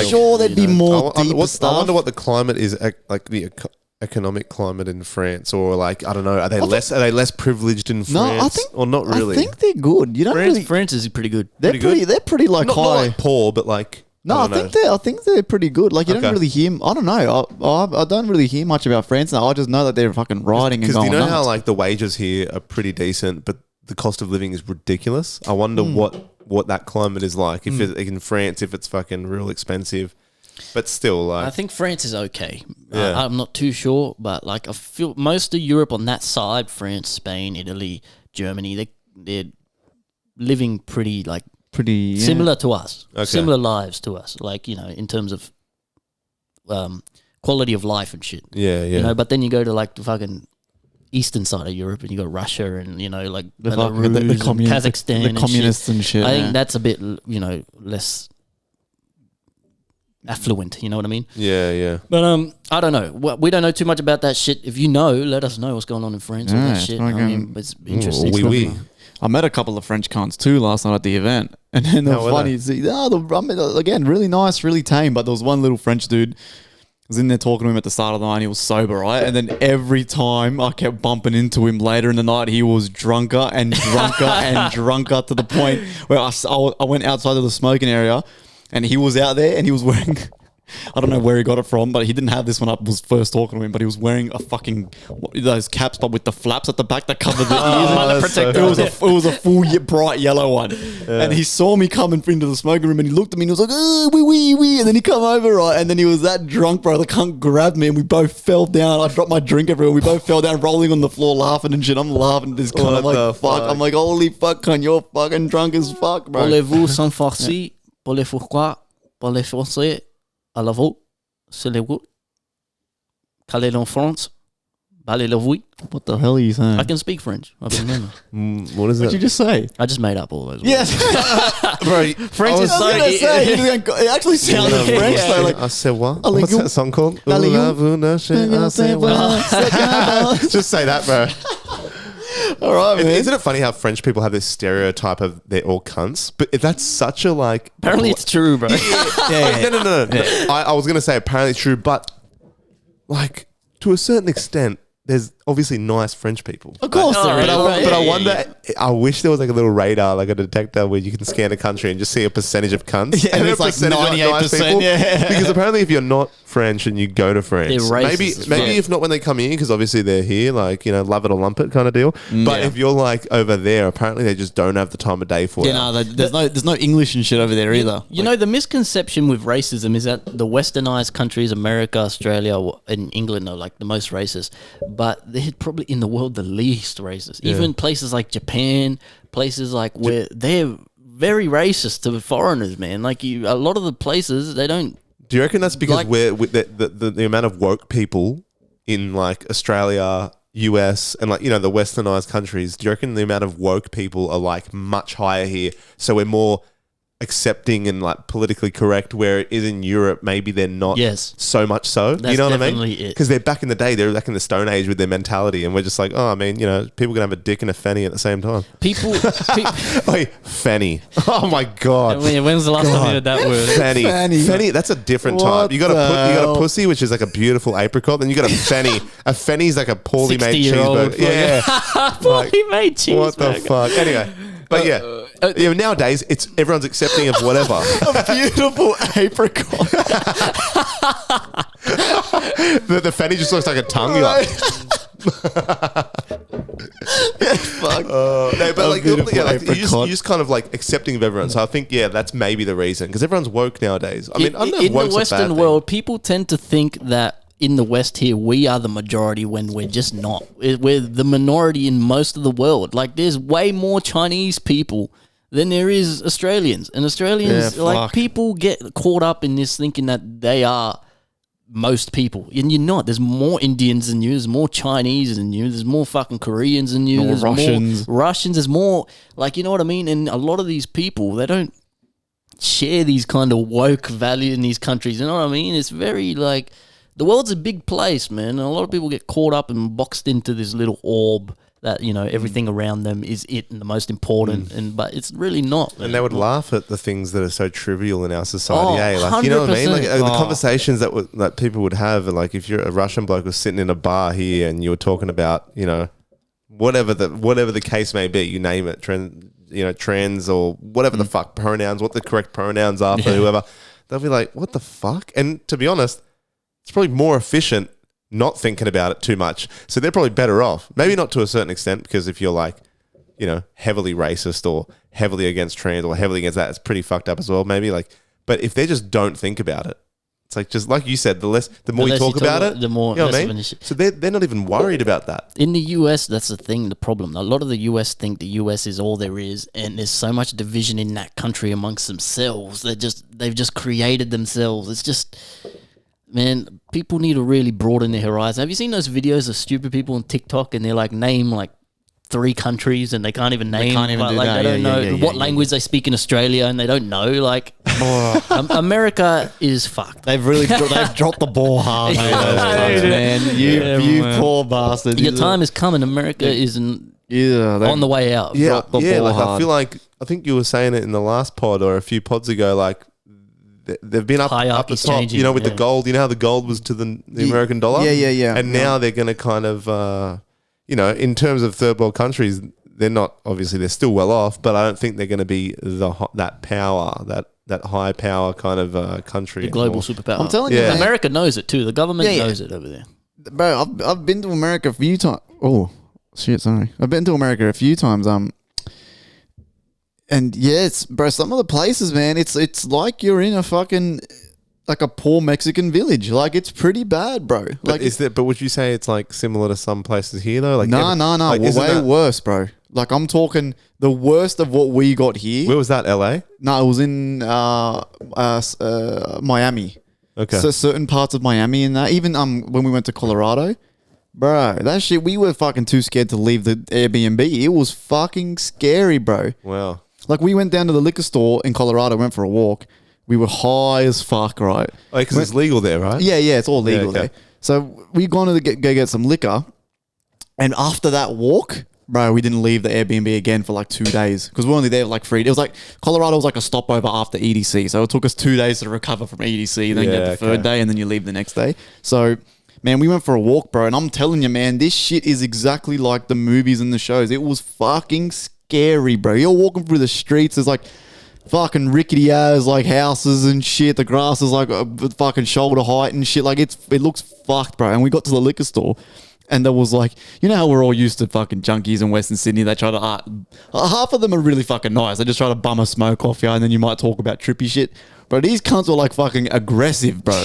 sure there'd be more deeper stuff. I wonder what the climate is, like the economic climate in France, or like I don't know. Are they less privileged in France? No, I think or not really. I think they're good. You don't really. France is pretty good. They're pretty good? They're pretty like not high. like poor, but like No, I think they're pretty good. Like you Okay. don't really hear. I don't know. I don't really hear much about France now. I just know that they're fucking riding and because going you know how nuts. like the wages here are pretty decent, but the cost of living is ridiculous. I wonder what that climate is like. If it's in France, if it's fucking real expensive, but still I like think France is okay. Yeah. I'm not too sure, but like I feel most of Europe on that side, France, Spain, Italy, Germany, they're living pretty like pretty similar to us, Okay. similar lives to us. Like in terms of quality of life and shit. yeah. You know, but then you go to like the fucking eastern side of Europe, and you got Russia and like The Belarus fucking- the and commun- Kazakhstan, the and communists and shit. I yeah. think that's a bit less affluent. You know what I mean? yeah. But I don't know. We don't know too much about that shit. If you know, let us know what's going on in France with Yeah, that it's shit. I fucking- mean, it's interesting. Oui. I met a couple of French cunts too last night at the event, and then the How were funny, again, really nice, really tame. But there was one little French dude. I was in there talking to him at the start of the night. He was sober, right? And then every time I kept bumping into him later in the night, he was drunker and drunker and drunker to the point where I went outside of the smoking area, and he was out there and he was wearing. I don't know where he got it from, but he didn't have this one up. Was first talking to him, but he was wearing a fucking those caps, but with the flaps at the back that cover the ears. that's so It was a full bright yellow one, and he saw me coming into the smoking room, and he looked at me and he was like, "Oh, wee," and then he come over, right, and then he was that drunk, bro. The cunt grabbed me, and we both fell down. I dropped my drink everywhere. We both fell down, rolling on the floor, laughing and shit. I'm laughing at this cunt. I'm What the like, fuck. fuck? I'm like, holy fuck, cunt, you're fucking drunk as fuck, bro. Parlez-vous sans farci? Parlez-vous quoi? Parlez français? À la vous? C'est le vous? Calais en France? Parlez le vous? What the hell are you saying? I can speak French. I've been learning. What is What did you that? just say? I just made up all those words. Yes. Bro, French is I was so... gonna say, it actually sounded French though. Like, I said what? Allez, What's you- that song called? Allez, you- Just say that, bro. all right, man. Isn't it funny how French people have this stereotype of they're all cunts? But that's such a like. Apparently it's true, bro. No. I was gonna say apparently it's true, but like to a certain extent, there's obviously nice French people. Of course there is. But I wonder, I wish there was like a little radar, like a detector where you can scan a country and just see a percentage of cunts. Yeah, and it's like 98%. Yeah. Because apparently if you're not French and you go to France, They're racist maybe if not when they come in, because obviously they're here, like, you know, love it or lump it kind of deal. But if you're like over there, apparently they just don't have the time of day for it. Yeah, no, there's no English and shit over there either. You know, the misconception with racism is that the westernized countries, America, Australia, and England are like the most racist, but they're probably in the world the least racist. Even places like Japan, places like where they're very racist to foreigners, man. Like a lot of the places, they don't. Do you reckon that's because we're with the amount of woke people in like Australia, US, and like, you know, the westernized countries? Do you reckon the amount of woke people are like much higher here, so we're more accepting and like politically correct, where it is in Europe maybe they're not so much so? That's you know what I definitely mean? it. Because they're back in the day, they're back in the Stone Age with their mentality, and we're just like, oh, I mean, you know, people can have a dick and a fanny at the same time. People. Wait, fanny. Oh my god. When's the last time you heard that word? Fanny. That's a different type. You got a pussy, which is like a beautiful apricot. Then you got a fanny. A fanny's like a poorly made cheeseburger. Yeah, poorly made cheeseburger. What the fuck? Anyway, but yeah, nowadays everyone's accepting of whatever. A beautiful apricot. the fanny just looks like a tongue. You're like, fuck. no, but like, you're apricot. just kind of like accepting of everyone. So I think that's maybe the reason, because everyone's woke nowadays. I mean, I don't know if in the woke's a bad Western thing. world, people tend to think that in the West here, we are the majority when we're just not. We're the minority in most of the world. Like, there's way more Chinese people than there is Australians. And Australians, people get caught up in this thinking that they are most people. And you're not. There's more Indians than you. There's more Chinese than you. There's more fucking Koreans than you. There's Russians. more Russians. There's more, like, you know what I mean? And a lot of these people, they don't share these kind of woke value in these countries. You know what I mean? It's very like... The world's a big place, man, and a lot of people get caught up and boxed into this little orb that, you know, everything around them is it and the most important, but it's really not. And they would laugh at the things that are so trivial in our society, Like, you know what I mean? 100%. Like the conversations that people would have, like if you're a Russian bloke was sitting in a bar here and you were talking about, you know, whatever the case may be, you name it, trends or whatever the fuck pronouns, what the correct pronouns are for whoever, they'll be like, what the fuck? And to be honest, it's probably more efficient not thinking about it too much. So they're probably better off. Maybe not to a certain extent, because if you're like, you know, heavily racist or heavily against trans or heavily against that, it's pretty fucked up as well, maybe. Like, but if they just don't think about it, it's like, just like you said, the more you talk about it, the more, you know what I mean? So they're not even worried about that. In the US, that's the thing, the problem. A lot of the US think the US is all there is, and there's so much division in that country amongst themselves. They've just created themselves. It's just... Man, people need to really broaden their horizon. Have you seen those videos of stupid people on TikTok and they're like, name like 3 countries and they can't even name. They can't even do like, that. They don't know what language they speak in Australia and they don't know. Like, America is fucked. They've dropped the ball hard, man. You poor bastard. Your time is coming. America isn't on the way out. Yeah, Drop the ball like hard. I feel like, I think you were saying it in the last pod or a few pods ago, like, they've been up the Hierarchy's top, changing, you know, with the gold. You know how the gold was to the American dollar? Yeah. And now they're going to kind of, you know, in terms of third world countries, they're not, obviously they're still well off, but I don't think they're going to be that power, that high power kind of country. The global superpower. I'm telling you, man. America knows it too. The government knows it over there. Bro, I've been to America a few times. Oh, shit, sorry. I've been to America a few times. And yes, bro, some of the places, man, it's like you're in a fucking like a poor Mexican village. Like, it's pretty bad, bro. Like, But would you say it's like similar to some places here though? Like, no, like, way worse, bro. Like, I'm talking the worst of what we got here. Where was that? LA? No, it was in Miami. Okay. So certain parts of Miami and that. Even when we went to Colorado, bro, that shit, we were fucking too scared to leave the Airbnb. It was fucking scary, bro. Wow. Like, we went down to the liquor store in Colorado, went for a walk. We were high as fuck, right? Oh, because it's legal there, right? Yeah, it's all legal okay. there. So we gone to go get some liquor, and after that walk, bro, we didn't leave the Airbnb again for like 2 days because we're only there like 3. It was like Colorado was like a stopover after EDC, so it took us 2 days to recover from EDC. Then you get the third day, and then you leave the next day. So man, we went for a walk, bro, and I'm telling you, man, this shit is exactly like the movies and the shows. It was fucking scary, bro. You're walking through the streets, there's like fucking rickety ass like houses and shit. The grass is like fucking shoulder height and shit. Like it looks fucked, bro. And we got to the liquor store, and there was like, you know how we're all used to fucking junkies in Western Sydney. They try to half of them are really fucking nice. They just try to bum a smoke off you, and then you might talk about trippy shit. Bro, these cunts were like fucking aggressive, bro.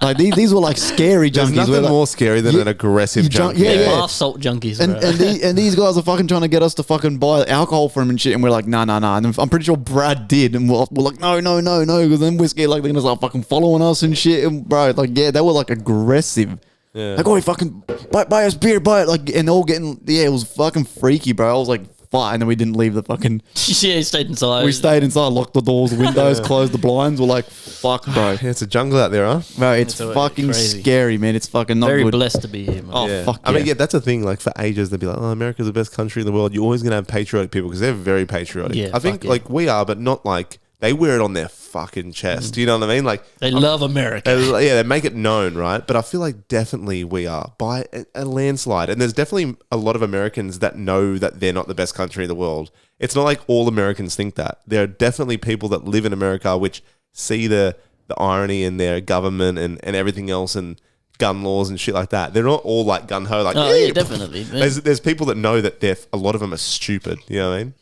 Like these were like scary junkies. There's nothing like, more scary than an aggressive junkie. Bath salt junkies, bro. And these guys are fucking trying to get us to fucking buy alcohol from them and shit, and we're like, nah. And I'm pretty sure Brad did, and we're like, no, because then we're scared like they're gonna start fucking following us and shit. And bro, like, yeah, they were like aggressive. Yeah. Like, oh, fucking buy us beer, buy it, like, and all getting, it was fucking freaky, bro. I was like, fuck, and then we didn't leave the fucking. Yeah, stayed inside. We stayed inside, locked the doors, windows, closed the blinds. We're like, fuck, bro. Yeah, it's a jungle out there, huh? Bro, it's fucking crazy. Scary, man. It's fucking not very good. blessed to be here, man. Oh, yeah. fuck. I mean, yeah, that's a thing. Like for ages, they'd be like, "Oh, America's the best country in the world." You're always gonna have patriotic people because they're very patriotic. Yeah, I think like we are, but not like. They wear it on their fucking chest. Do you know what I mean? Like they love America. They make it known, right? But I feel like definitely we are by a landslide. And there's definitely a lot of Americans that know that they're not the best country in the world. It's not like all Americans think that. There are definitely people that live in America which see the irony in their government and everything else and gun laws and shit like that. They're not all like gun ho. Like yeah, definitely. There's people that know that a lot of them are stupid. You know what I mean?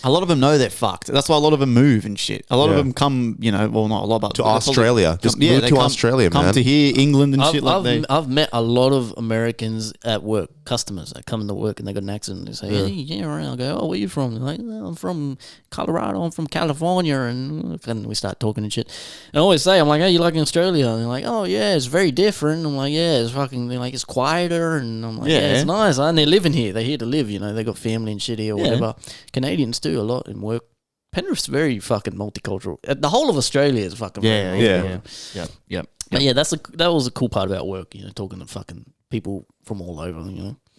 A lot of them know they're fucked. That's why a lot of them move and shit. A lot of them come, well, not a lot, but to Australia. Just move to Australia, man. Come to here, England and shit like that. I've met a lot of Americans at work, customers that come into work and they got an accent. They say, hey, yeah, right. I'll go, oh, where you from? They're like, well, I'm from Colorado. I'm from California. And we start talking and shit. And I always say, I'm like, hey, you like Australia? And they're like, oh, yeah, it's very different. I'm like, yeah, it's fucking, they're like, it's quieter. And I'm like, yeah, it's nice. And they're living here. They're here to live, they got family and shit here or whatever. Canadians do a lot in work. Penrith's very fucking multicultural. The whole of Australia is fucking Yep. But yeah, that was a cool part about work, talking to fucking people from all over,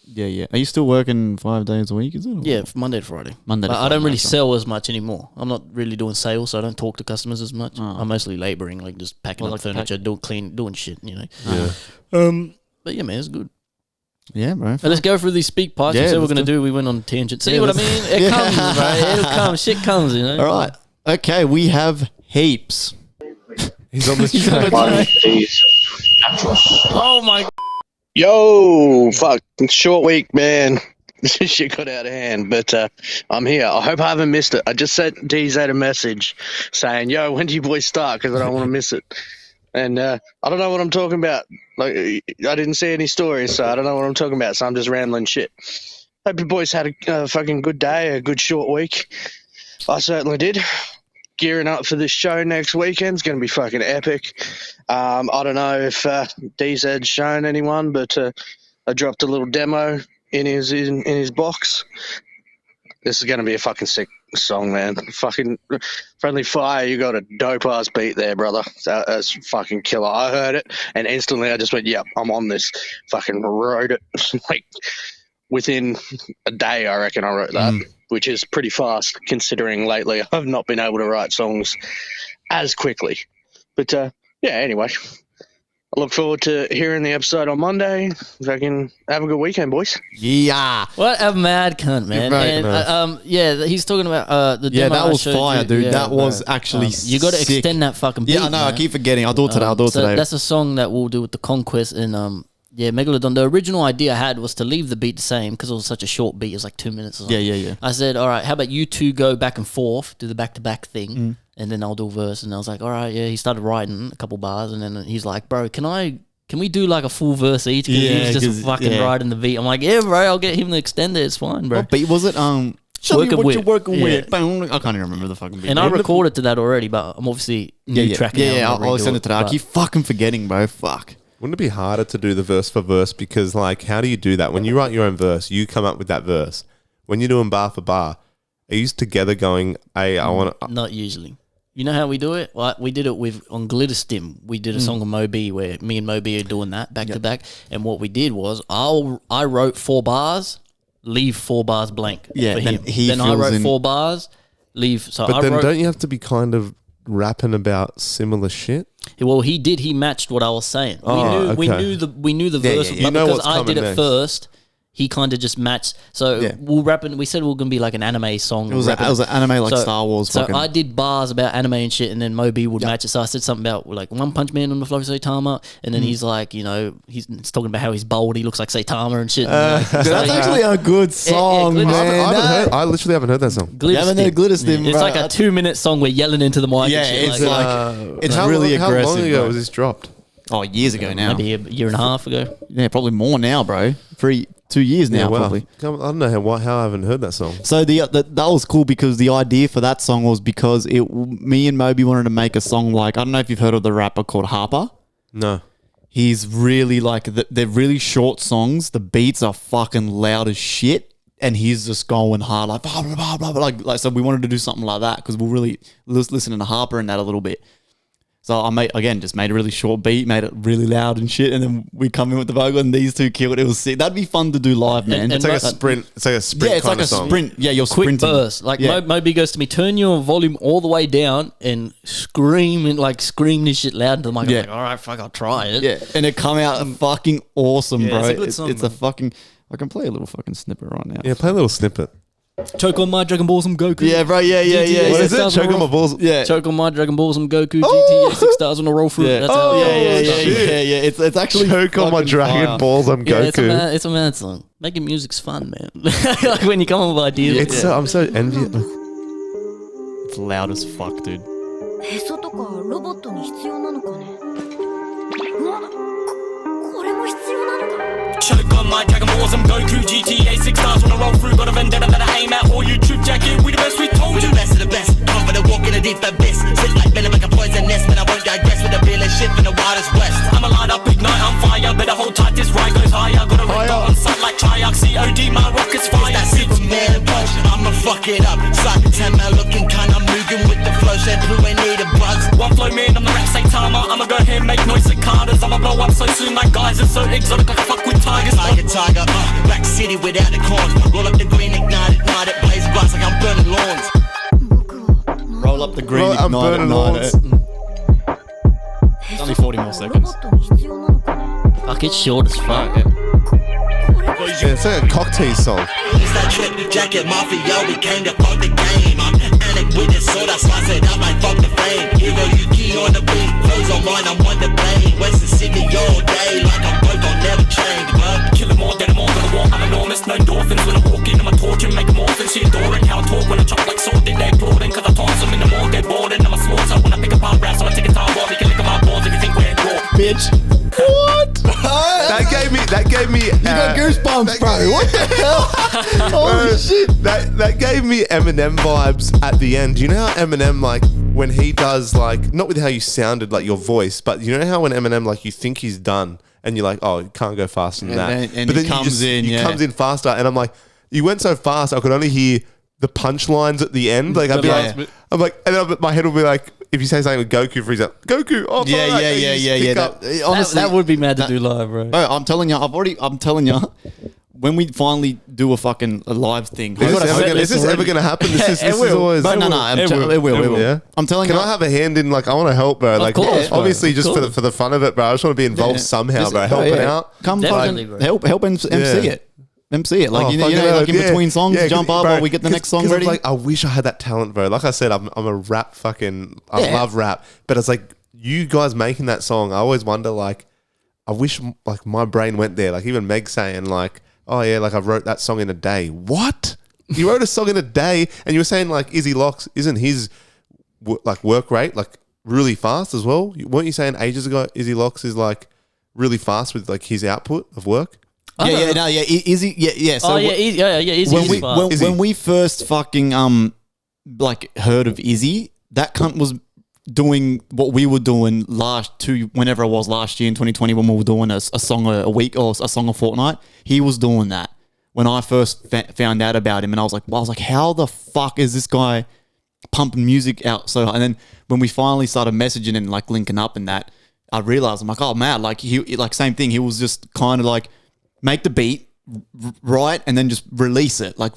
Yeah. Are you still working 5 days a week, is it? Yeah, from Monday to Friday. I don't really sell as much anymore. I'm not really doing sales, so I don't talk to customers as much. I'm mostly labouring, like just packing up furniture, doing shit, But yeah, man, it's good. Yeah, bro. Let's go through these speak pipes. Yeah, we said we're going to do. We went on tangent. See what I mean? It comes, bro. It'll come. Shit comes, All right. Okay, we have heaps. He's on this track. Oh, my. Yo, fuck. Short week, man. This shit got out of hand, but I'm here. I hope I haven't missed it. I just sent DZ a message saying, yo, when do you boys start? Because I don't want to miss it. And I don't know what I'm talking about. Like, I didn't see any stories, so I don't know what I'm talking about. So I'm just rambling shit. Hope you boys had a fucking good day, a good short week. I certainly did. Gearing up for this show next weekend. It's going to be fucking epic. I don't know if DZ's shown anyone, but I dropped a little demo in his box. This is going to be a fucking sick song, man. Fucking Friendly Fire, you got a dope ass beat there, brother. That's fucking killer. I heard it and instantly I just went, yep, I'm on this. Fucking wrote it like within a day. I reckon I wrote that, which is pretty fast considering lately I've not been able to write songs as quickly. But yeah, anyway, I look forward to hearing the episode on Monday. Fucking have a good weekend, boys. Yeah. What a mad cunt, man. Right, and, he's talking about the demo. Yeah, that was fire, dude. Yeah, that was actually you got to sick. extend that fucking beat. Yeah, I know. Man. I keep forgetting. I'll do it today. So that's a song that we'll do with the Conquest and Megalodon. The original idea I had was to leave the beat the same because it was such a short beat. It was like 2 minutes or something. Yeah. I said, all right, how about you two go back and forth, do the back-to-back thing, and then I'll do a verse. And I was like, all right, yeah. He started writing a couple bars, and then he's like, bro, can we do like a full verse each? Because he was just fucking riding the beat. I'm like, yeah, bro, I'll get him to extend it. It's fine, bro. What beat was it? Show me what you're working with. I can't even remember the fucking beat. And I recorded to that already, but I'm obviously new tracking. Yeah, I'll send it today. I keep fucking forgetting, bro. Fuck. Wouldn't it be harder to do the verse for verse? Because, like, how do you do that? When you write your own verse, you come up with that verse. When you're doing bar for bar, are you together going, hey, I want to... Not usually. You know how we do it? Like, we did it on Glitter Stim. We did a song of Moby where me and Moby are doing that back to back. And what we did was I wrote 4 bars, leave 4 bars blank for him. Then I wrote 4 bars, leave... But then don't you have to be kind of rapping about similar shit? Well, he did. He matched what I was saying. We knew the verse, you but know because what's I did coming it next. first, he kind of just matched. So we'll rap it. We said we were gonna be like an anime song. It was an anime like Star Wars. So fucking. I did bars about anime and shit, and then Moby would match it. So I said something about like One Punch Man on the floor of Saitama, and then he's like, you know, he's talking about how he's bold. He looks like Saitama and shit. And Dude, that's actually a good song, Glitter- man. I literally haven't heard that song. Glitter You haven't Stick. heard Glitter Stick, It's bro. like a 2-minute song we're yelling into the mic. Yeah, and shit it's like, like it's How really long, aggressive. How long ago bro. was this dropped? Oh, years ago now. maybe a year and a half ago. Yeah, probably more now, bro. 2 years now, wow. probably. I don't know how I haven't heard that song. So that was cool because the idea for that song was because me and Moby wanted to make a song like, I don't know if you've heard of the rapper called Harper. No. He's really like, they're really short songs. The beats are fucking loud as shit. And he's just going hard like, blah, blah, blah, blah, blah. Like, so we wanted to do something like that because we're really listening to Harper and that a little bit. So I just made a really short beat, made it really loud and shit, and then we come in with the vocal and these two killed it. It was sick. That'd be fun to do live, man. And It's like a sprint. It's like a sprint. Yeah, it's kind like a of song. sprint. Yeah, you're Quick sprinting. burst. Like Yeah. Moby goes to me, turn your volume all the way down and scream this shit loud into the mic. Yeah. I'm like, all right, fuck, I'll try it. Yeah, and it come out fucking awesome, Yeah, bro. it's a good song, it's a fucking. I can play a little fucking snippet right now. Yeah, play a little snippet. Choke on my Dragon Balls, I'm Goku. Yeah, bro. Yeah. GTA What is it? 6000 Choke on my balls. Yeah. Choke on my Dragon Balls, I'm Goku. GTA 6000 to roll through. Yeah. That's how yeah. It's actually Choke on my fucking Dragon fire. Balls. I'm Yeah, Goku. it's a mad song. Making music's fun, man. Like when you come up with ideas. It's so, I'm so envious. It's loud as fuck, dude. へそとかロボットに必要なのかね。うわ、これも必要なのか。 Choke on my Dragon Balls, I'm Goku. GTA 6 stars wanna roll through. Got a vendetta that I aim at all you troop jacket. We the best, we told you. We the best of the best. Confident walk in a deep abyss. Sit like venom like a poison nest. But I won't digress with the realest shit in the wildest west. I'ma light up, ignite, I'm fire. Better hold tight, this ride goes higher. Got a red dot on sight like Triarch. COD, my rocket's fire. That Superman punch, I'ma fuck it up. Suck 10 man looking kind, I'm moving with the flow. Said who ain't need a buzz. One flow man, I'm the rap Saitama. I'ma go ahead and make noise cicadas. I'ma blow up so soon, my guys are so exotic. I can fuck with tigers. Tiger, Rack City without the corns. Roll up the green, ignite it, night it, blaze blast like I'm burning lawns. 僕は何 Roll up the green, Roll- I'm ignite burning it, lawns. ignite it. へそ Only と 40 か more ロ seconds. ボットに必要なのかね。 Fuck, it's short as fuck. これも Yeah, it's like a cocktail song. It's that trip, jacket mafia, we came to fuck the game. I'm Anik with this sword, I slice it up like fuck the fame. Hero Yuki on the beat, flows on mine, I'm on the blame. Western Sydney all day, like I'm broke, I'll never change, bro. Kill them all, dead them all, gonna walk, I'm enormous. No endorphins when I walk in, I'm a torture, make them orphans. She adoring how I talk when I chop like sword, they applauding. Cause I toss them in the mall, dead bored, and I'm a slaughter. When I pick apart rap, so I take a time off, you can lick at my balls if you think we're raw. Bitch. What? That gave me. You got goosebumps, bro. What the hell? Holy shit. That gave me Eminem vibes at the end. You know how Eminem, like, when he does, like, not with how you sounded, like your voice, but you know how when Eminem, like, you think he's done and you're like, oh, you can't go faster than And that. then- and but he then comes in, he yeah. comes in faster, and I'm like, you went so fast, I could only hear the punchlines at the end. Like, I'd be Yeah. like, I'm like, and then my head will be like, if you say something with Goku, for example, Goku, oh, Yeah, fuck, yeah, and you yeah, just yeah, pick yeah. up. Honestly, that would be mad to do live, bro. Bro, I'm telling you, I'm telling you, when we finally do a live thing, Is this ever going to happen? This is always. But no, it will. Yeah. I'm telling Can you, I have a hand in? Like, I want to help, bro. Like, course, bro. obviously, Of just course. for the fun of it, bro. I just want to be involved somehow, bro. Helping out. Come Definitely, fucking bro. help MC it. MC it. Like, Oh, you know, fucking like in hell, between songs, yeah, jump up bro, while we get the next song 'cause ready. Like, I wish I had that talent, bro. Like I said, I'm a rap fucking. I Yeah. love rap, but it's like you guys making that song. I always wonder, like, I wish like my brain went there. Like even Meg saying, like, oh yeah, like I wrote that song in a day. What? You wrote a song in a day, and you were saying like Izzy Locks isn't his like work rate like really fast as well? Weren't you saying ages ago Izzy Locks is like really fast with like his output of work? Izzy, yeah. So Easy. when Easy we fast. when we first fucking like heard of Izzy, that cunt was doing what we were doing whenever it was last year in 2020 when we were doing a song a week or a song a fortnight. He was doing that when I first found out about him, and I was like, how the fuck is this guy pumping music out so? And then when we finally started messaging and like linking up and that, I realized I'm like, oh man, like he like same thing. He was just kind of like make the beat right and then just release it, like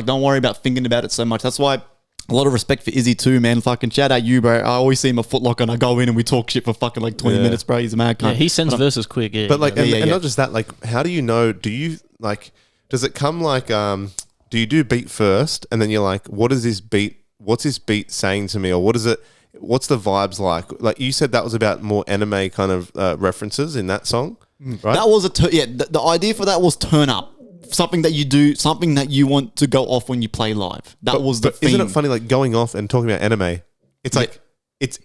don't worry about thinking about it so much. That's why A lot of respect for Izzy too, man. Fucking shout out you, bro. I always see him at Foot Locker and I go in and we talk shit for fucking like 20 minutes, bro. He's a mad cunt. Yeah, he sends verses quick. Yeah, But like, yeah. and not just that. Like, how do you know? Do you like? Does it come like? Do you do beat first and then you're like, what is this beat? What's this beat saying to me, or what is it? What's the vibes like? Like you said, that was about more anime kind of references in that song, right? That was the idea for that was turn up. Something that you do, something that you want to go off when you play live. That was the theme. Isn't it funny, like going off and talking about anime? It's like it's.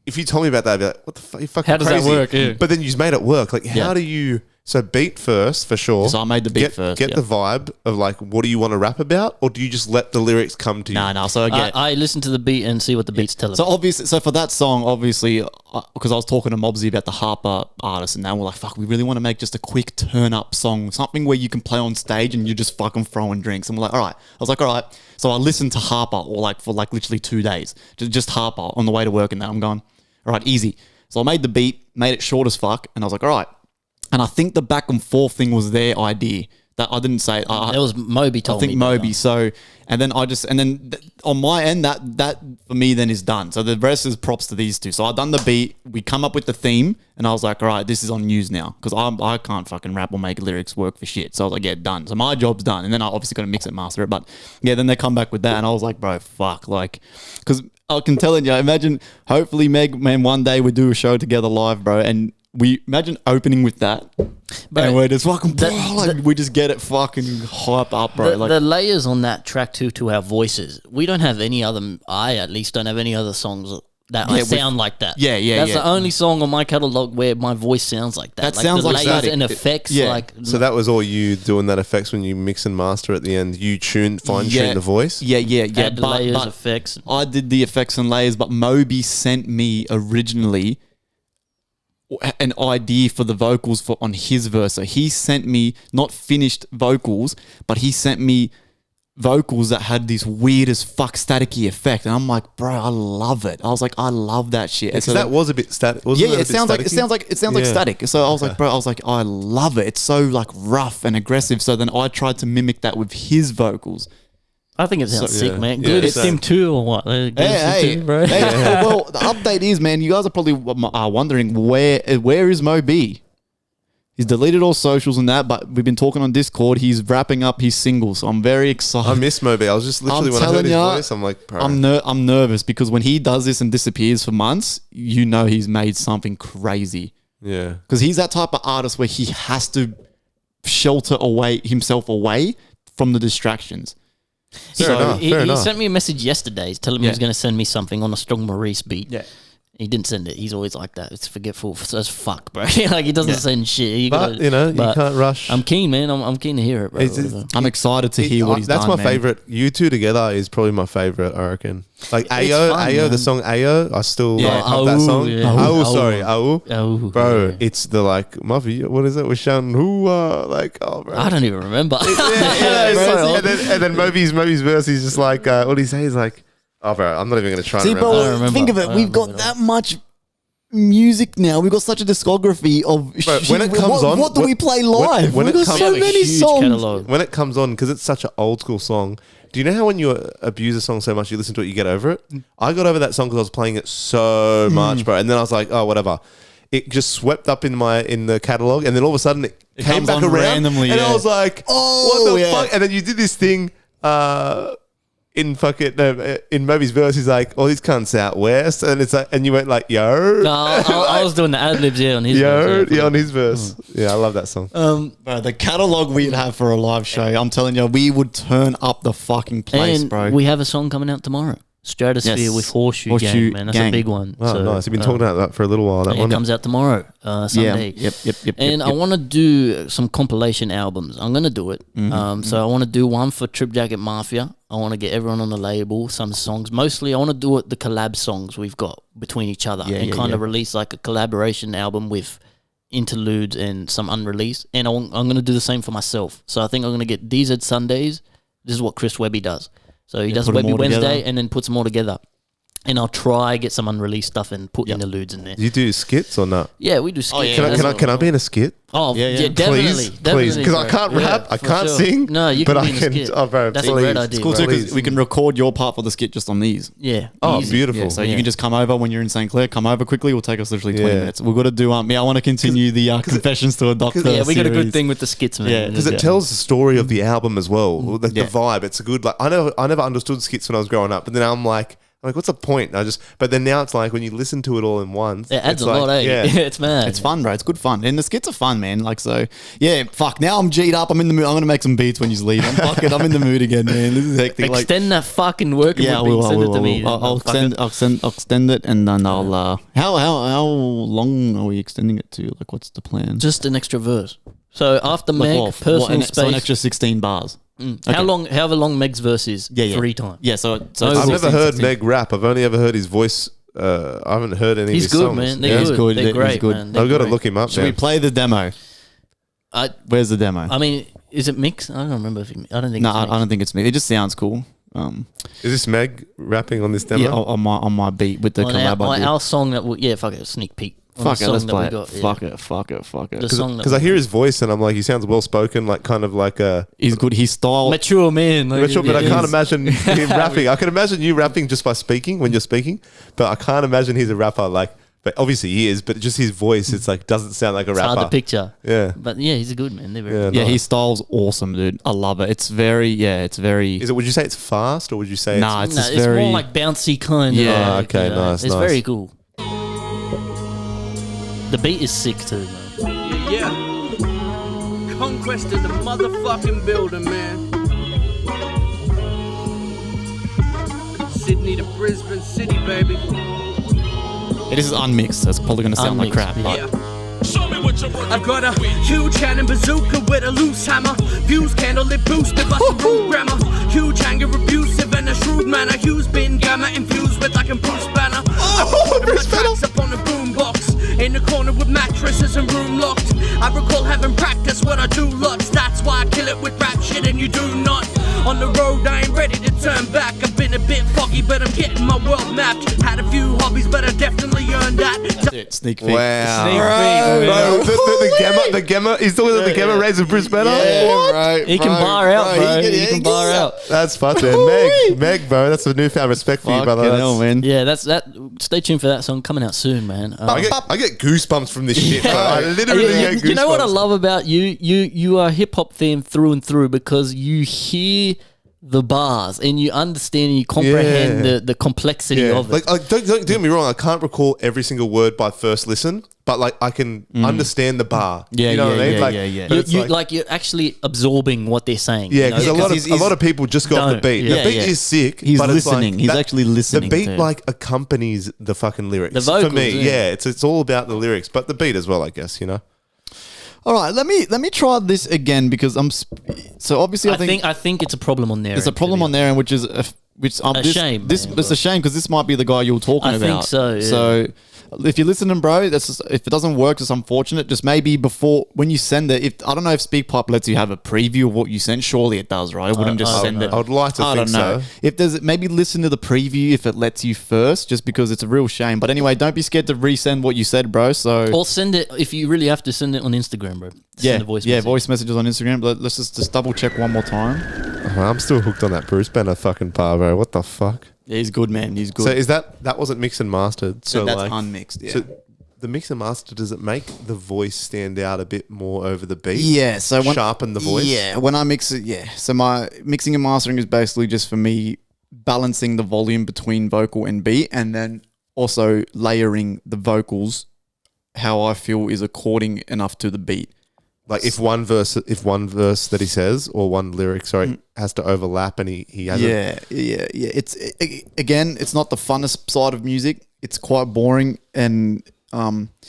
If you told me about that, I'd be like, "What the fuck? You fucking How does crazy." that work? Yeah. But then you just made it work. Like, how do you? So beat first for sure. So I made the beat first. Get the vibe of like, what do you want to rap about, or do you just let the lyrics come to you? No. So again, I listen to the beat and see what the beat's telling. so obviously, so for that song, obviously, because I was talking to Mobsy about the Harper artist, and now we're like, fuck, we really want to make just a quick turn up song, something where you can play on stage and you're just fucking throwing drinks. And we're like, all right. I was like, all right. So I listened to Harper for literally 2 days, just Harper on the way to work, and then I'm going, all right, easy. So I made the beat, made it short as fuck, and I was like, all right. And I think the back and forth thing was their idea. That I didn't say. It was Moby told me. I think Moby. So, and then on my end, that for me then is done. So the rest is props to these two. So I done the beat. We come up with the theme, and I was like, all right, this is on news now because I can't fucking rap or make lyrics work for shit. So I was like, yeah, done. So my job's done. And then I obviously got to mix it, master it. But yeah, then they come back with that, and I was like, bro, fuck, like, because I can tell you, imagine, hopefully, Meg, man, one day we do a show together live, bro, and we imagine opening with that, and we're just fucking, we just get it fucking hype up, bro. The layers on that track to our voices. We don't have any other. I at least don't have any other songs that sound like that. That's the only song on my catalog where my voice sounds like that. That sounds the like layers static. and effects. Yeah. Like So that was all you doing that effects when you mix and master at the end. You fine tune the voice. Yeah. add layers, effects. I did the effects and layers, but Moby sent me originally an idea for the vocals on his verse. So he sent me not finished vocals, but he sent me vocals that had this weird as fuck staticky effect, and I'm like, bro, I love it. I was like, I love that shit. So that was a bit static. It sounds like static. So I was like, bro, I love it. It's so like rough and aggressive. So then I tried to mimic that with his vocals. I think it sounds sick, man. Yeah, Good at Sim 2 or what? Hey, bro. well, the update is, man, you guys are probably wondering where is Moby? He's deleted all socials and that, but we've been talking on Discord. He's wrapping up his singles, so I'm very excited. I miss Moby. I was just literally when I heard his voice, I'm like, bro. I'm nervous because when he does this and disappears for months, you know he's made something crazy. Yeah, because he's that type of artist where he has to shelter himself away from the distractions. He sent me a message yesterday telling me he was going to send me something on a Strong Maurice beat. Yeah. He didn't send it. He's always like that. It's forgetful as fuck, bro. Like he doesn't send shit. You can't rush. I'm keen, man. I'm keen to hear it, bro. I'm excited to hear what he's done. That's my favorite. You two together is probably my favorite, I reckon. Like Ayo, the song Ayo, I still love that song. Yeah. Ayo, bro. It's the like Muffy. What is it? We're shouting like, oh, bro. I don't even remember. And then Moby's verse. He's just like, what do he say? He's like, oh, bro, I'm not even going to try and remember. Bro, think of it. We've got that much music now. We've got such a discography of shit. When it comes on, what do we play live? We've got so many songs. Catalog. When it comes on, because it's such an old school song, do you know how when you abuse a song so much, you listen to it, you get over it? I got over that song because I was playing it so much, bro. And then I was like, oh, whatever. It just swept up in the catalog, and then all of a sudden it came back around randomly, and I was like, oh, what the fuck? And then you did this thing in Moby's verse. He's like, all these cunts out west, and it's like, and you went like, yo. No, I was doing the ad libs on his verse. Yeah, on his verse. Yeah, I love that song. Bro, the catalog we'd have for a live show, I'm telling you, we would turn up the fucking place, and bro. We have a song coming out tomorrow. Stratosphere with Horseshoe Gang, man. That's a big one. Oh, so, nice. You've been talking about that for a little while. It comes out tomorrow, Sunday. Yep. And I want to do some compilation albums. I'm going to do it. So I want to do one for Trip Jacket Mafia. I want to get everyone on the label, some songs. Mostly, I want to do the collab songs we've got between each other and kind of release like a collaboration album with interludes and some unreleased. And I'm going to do the same for myself. So I think I'm going to get DZ Sundays. This is what Chris Webby does. So he does Webby Wednesday and then puts them all together. and I'll try get some unreleased stuff and put interludes in there. You do skits or not? Yeah, we do skits. Can I be in a skit? Oh, Yeah, yeah, yeah. definitely. Please, because I can't rap, I for can't sure. sing. No, you but can be I in a can. skit. Oh, bro, That's a please. great idea. It's cool too because Please. we can record your part for the skit just on these. Yeah. Oh, easy. beautiful. Yeah, so you can just come over when you're in St. Clair. Come over quickly. It'll take us literally 20 Yeah. minutes. We've got to do. I want to continue the Confessions to a Doctor. Yeah, we got a good series. thing with the skits, man. Yeah, Because it tells the story of the album as well, the Yeah. vibe. It's a good like. I never understood skits when I was growing up, but then I'm like, what's the point? But then now it's like when you listen to it all in once, It adds it's a like, lot, eh? Yeah, It's mad. It's fun, bro. It's good fun, and the skits are fun, man. Like so, yeah. Fuck. Now I'm G'd up. I'm in the mood. I'm gonna make some beats when you leave. I'm in the mood again, man. This is hectic. Like, Extend that fucking working yeah, I with me. will. Send it to me. I'll extend it, and then I'll. How long are we extending it to? Like, what's the plan? Just an extra verse. So after Like, Meg, what, personal so an space. extra 16 bars. However long Meg's verse is, Yeah, yeah. 3 times. Yeah, so I've I've never 16, heard 16. Meg rap. I've only ever heard his voice. I haven't heard any He's of his good, songs. man. Yeah. They're He's good. good. They're He's great, good. man. They're I've got to great. look him up. Should Now. we play the demo? Where's the demo? I mean, is it mix? I don't remember if I don't think No, it's I mixed. don't think it's me. It just sounds cool. Is this Meg rapping on this demo? Yeah, on my beat with the collab. I on did. our song that we, fuck it, sneak peek. On Fuck the it, song let's that play we it. got, yeah. Fuck it. The song that Because I hear his voice and I'm like, he sounds well spoken, like kind of like a. He's good. His style. mature man. Like, I'm not sure, but I yeah. can't imagine him rapping. I can imagine you rapping just by speaking when you're speaking, but I can't imagine he's a rapper. Like, but obviously he is, but just his voice, it's like doesn't sound like a It's rapper. hard to picture. Yeah. But yeah, he's a good man. They're very Yeah, good. Yeah, nice. his style's awesome, dude. I love it. It's very. Is it? Would you say it's fast or would you say Nah, it's? No, it's it's very- more like bouncy kind of. Yeah. like, Okay, nice, It's nice. very cool. The beat is sick too, man. Yeah. Conquest in the motherfucking building, man. Sydney to Brisbane City, baby. It is unmixed. So it's probably gonna sound like Unmixed, crap. But Yeah. I've got a huge cannon bazooka with a loose hammer. Fuse candle lit boosted by some rude grammar. Huge anger abusive and a shrewd manner. Hugh's been gamma infused with like a Bruce Banner. I put my tracks up on the boombox. In the corner with mattresses and room locked. I recall having practiced what I do lots. That's why I kill it with rap shit and you do not. On the road I ain't ready to turn back. I've been a bit foggy but I'm getting my world mapped. Had a few hobbies but I definitely earned that. dude, sneak peek. Wow. Sneak Bro, peek, the Gemma, he's talking about the Gemma rays of Bruce Banner? What? right. He can bar out, bro. He can bar out. That's fucked, man. Meg, bro, that's a newfound respect for you, brother. Fucking That's- hell, man. Yeah, that's that. Stay tuned for that song coming out soon, man. I get goosebumps from this shit, bro. I literally get goosebumps. You know what I love about you? You are a hip hop fan through and through because you hear the bars and you understand and you comprehend Yeah. the complexity Yeah. of it. Like, don't get me wrong. I can't recall every single word by first listen, but like I can understand the bar. Yeah, you know what I mean? yeah, Like, yeah. but it's You're actually absorbing what they're saying. yeah, you know? because Yeah, a lot of people just go off the don't. beat. Yeah, the beat yeah. is sick. He's but it's listening. like He's actually listening The beat to it. like accompanies the fucking lyrics. The vocals, for me, yeah. it's all about the lyrics, but the beat as well, I guess. You know. All right, let me try this again because so obviously I think it's a problem on there. there's a problem on there, and which is a shame, This man, it's a shame because this might be the guy you're talking I about. think so, yeah. So if you're listening, bro, that's just, if it doesn't work, it's unfortunate. Just maybe before when you send it, if I don't know if SpeakPipe lets you have a preview of what you sent. Surely it does, right? It wouldn't just send it. I would like to I think don't know. so. If there's maybe listen to the preview if it lets you first, just because it's a real shame. But anyway, don't be scared to resend what you said, bro. So Or send it if you really have to send it on Instagram, bro. Send a voice message. voice messages on Instagram. Let's just double check one more time. I'm still hooked on that Bruce Banner fucking bar, bro. What the fuck? Yeah, he's good, man. He's good. So is that wasn't mixed and mastered? So that's like, unmixed. Yeah. So the mix and master, does it make the voice stand out a bit more over the beat? Yeah, so sharpen the voice. Yeah, when I mix it, yeah. So my mixing and mastering is basically just for me balancing the volume between vocal and beat, and then also layering the vocals how I feel is according enough to the beat. Like if one verse that he says or one lyric, has to overlap and he has Yeah. It's again, it's not the funnest side of music. It's quite boring and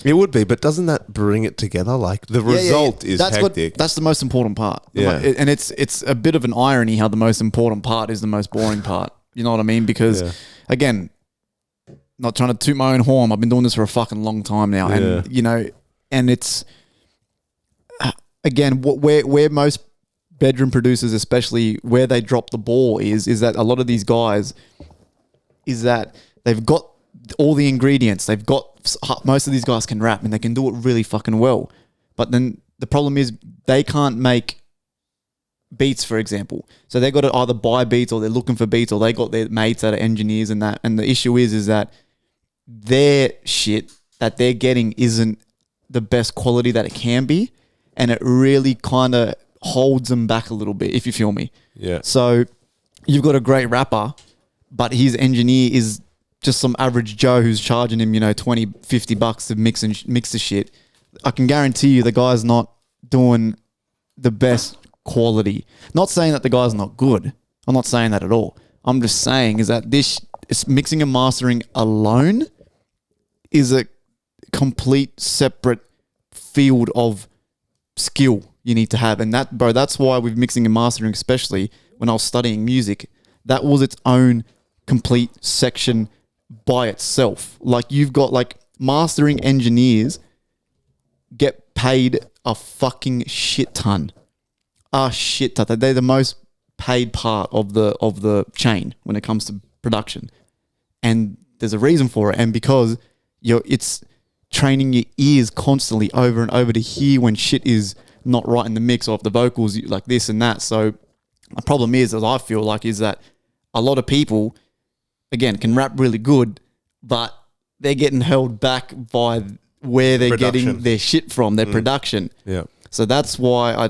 it would be, but doesn't that bring it together? Like the result is that's hectic. that's the most important part. Yeah. And it's a bit of an irony how the most important part is the most boring part. You know what I mean? Because again, not trying to toot my own horn. I've been doing this for a fucking long time now, and you know, and it's again where most bedroom producers, especially where they drop the ball, is that a lot of these guys is that They've got all the ingredients. They've got most of these guys can rap and they can do it really fucking well. But then the problem is they can't make beats, for example. So they got to either buy beats or they're looking for beats or they got their mates that are engineers and that. And the issue is that their shit that they're getting isn't the best quality that it can be. And it really kind of holds them back a little bit, if you feel me. Yeah. So you've got a great rapper, but his engineer is just some average Joe who's charging him, $20-$50 to mix the shit. I can guarantee you the guy's not doing the best quality. Not saying that the guy's not good. I'm not saying that at all. I'm just saying is that this is mixing and mastering alone is a complete separate field of skill you need to have. And that, bro, that's why with mixing and mastering, especially when I was studying music, that was its own complete section by itself. Like you've got like mastering engineers get paid a fucking shit ton. A shit ton. They're the most paid part of the chain when it comes to production. And there's a reason for it. And because it's training your ears constantly over and over to hear when shit is not right in the mix or if the vocals like this and that. So the problem is, as I feel like, is that a lot of people, again, can rap really good, but they're getting held back by where they're getting their shit from, their production. Yeah. So that's why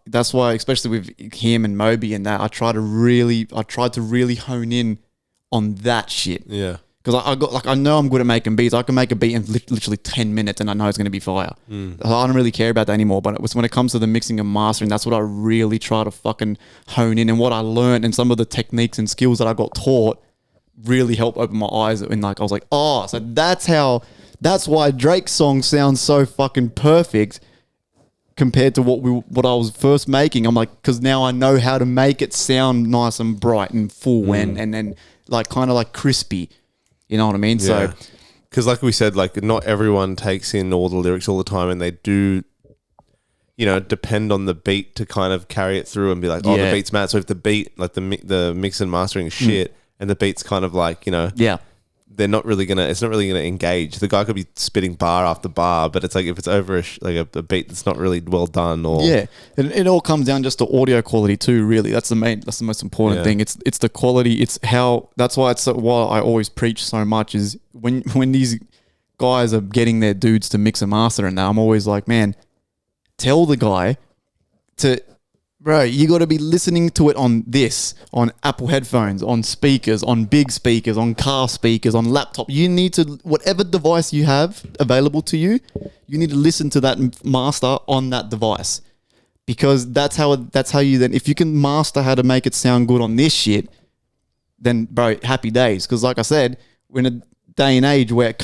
especially with him and Moby and that, I tried to really hone in on that shit. Yeah. Because I know I'm good at making beats. I can make a beat in literally 10 minutes and I know it's going to be fire. I don't really care about that anymore. But when it comes to the mixing and mastering, that's what I really try to fucking hone in. And what I learned and some of the techniques and skills that I got taught really helped open my eyes. And like I was like, oh, so that's why Drake's song sounds so fucking perfect compared to what I was first making. I'm like, because now I know how to make it sound nice and bright and full and then like kind of like crispy. You know what I mean? Yeah. So, because like we said, like not everyone takes in all the lyrics all the time, and they do, depend on the beat to kind of carry it through and be like, oh, the beat's mad. So if the beat, like the mix and mastering is shit, and the beat's kind of like, they're not really it's not really gonna engage. The guy could be spitting bar after bar, but it's like if it's over a beat that's not really well done, or it all comes down just to audio quality too. Really, that's the most important thing. It's the quality. It's how. That's why why I always preach so much is when these guys are getting their dudes to mix and master and that, I'm always like, man, tell the guy to. Bro, you got to be listening to it on Apple headphones, on speakers, on big speakers, on car speakers, on laptop. You need to, whatever device you have available to you, you need to listen to that master on that device. Because that's how you then, if you can master how to make it sound good on this shit, then bro, happy days. Because like I said, we're in a day and age where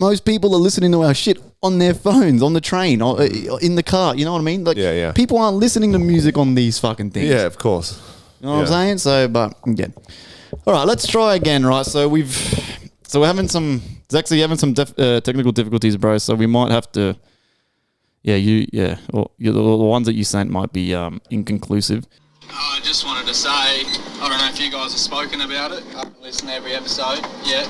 most people are listening to our shit on their phones, on the train, or in the car. You know what I mean? Like, people aren't listening to music on these fucking things. Yeah, of course. You know what I'm saying? So, but yeah. All right, let's try again, right? So we're having some technical difficulties, bro. So we might have to, or the ones that you sent might be inconclusive. I just wanted to say, I don't know if you guys have spoken about it. I haven't listened to every episode yet.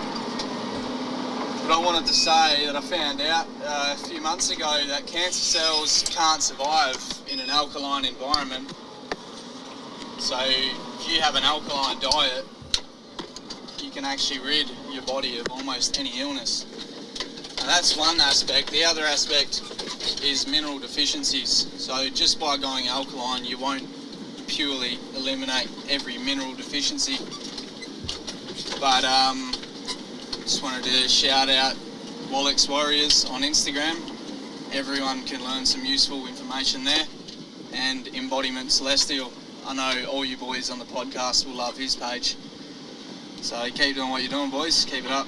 But I wanted to say that I found out a few months ago that cancer cells can't survive in an alkaline environment. So if you have an alkaline diet, you can actually rid your body of almost any illness. And that's one aspect. The other aspect is mineral deficiencies. So just by going alkaline, you won't purely eliminate every mineral deficiency. But just wanted to shout out Wallix Warriors on Instagram. Everyone can learn some useful information there. And Embodiment Celestial. I know all you boys on the podcast will love his page. So keep doing what you're doing, boys. Keep it up.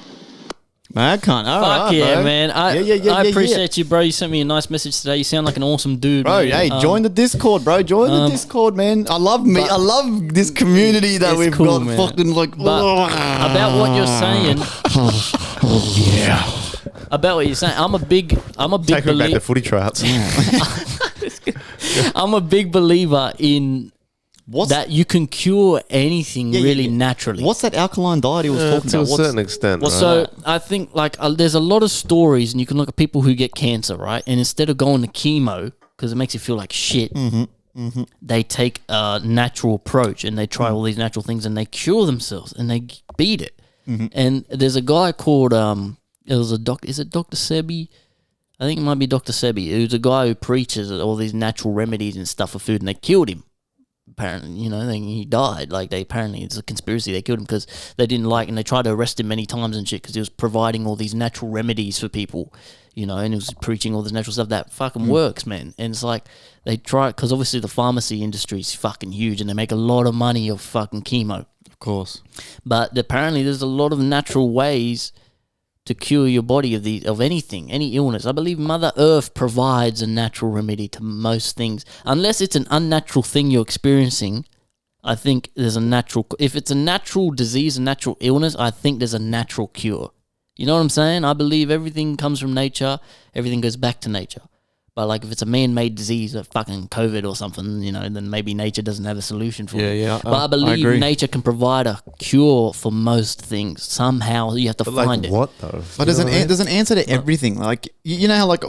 Man, I can't. Fuck yeah, bro. man. I appreciate you, bro. You sent me a nice message today. You sound like an awesome dude, bro. Man. Hey, join the Discord, bro. Join the Discord, man. I love this community that we've cool, got. Man. Fucking like. But about what you're saying. About what you're saying. I'm a big Take me back to footy tryouts. I'm a big believer in that you can cure anything naturally. What's that alkaline diet he was talking to about? a certain extent. Well, right? so I think like there's a lot of stories, and you can look at people who get cancer, right? And instead of going to chemo because it makes you feel like shit, they take a natural approach and they try all these natural things and they cure themselves and they beat it. And there's a guy called is it Dr. Sebi? I think it might be Dr. Sebi, who's a guy who preaches all these natural remedies and stuff for food, and they killed him. Apparently, he died. Like, apparently it's a conspiracy. They killed him because they didn't like, and they tried to arrest him many times and shit because he was providing all these natural remedies for people, and he was preaching all this natural stuff that fucking works, man. And it's like they try, because obviously the pharmacy industry is fucking huge and they make a lot of money off fucking chemo. Of course. But apparently there's a lot of natural ways to cure your body of anything, any illness. I believe Mother Earth provides a natural remedy to most things. Unless it's an unnatural thing you're experiencing, I think there's a natural... If it's a natural disease, a natural illness, I think there's a natural cure. You know what I'm saying? I believe everything comes from nature. Everything goes back to nature. But like if it's a man-made disease, like fucking COVID or something, then maybe nature doesn't have a solution for it. Yeah. But I believe nature can provide a cure for most things. Somehow you have to find it. What though? But there's an answer to everything. Like you know how like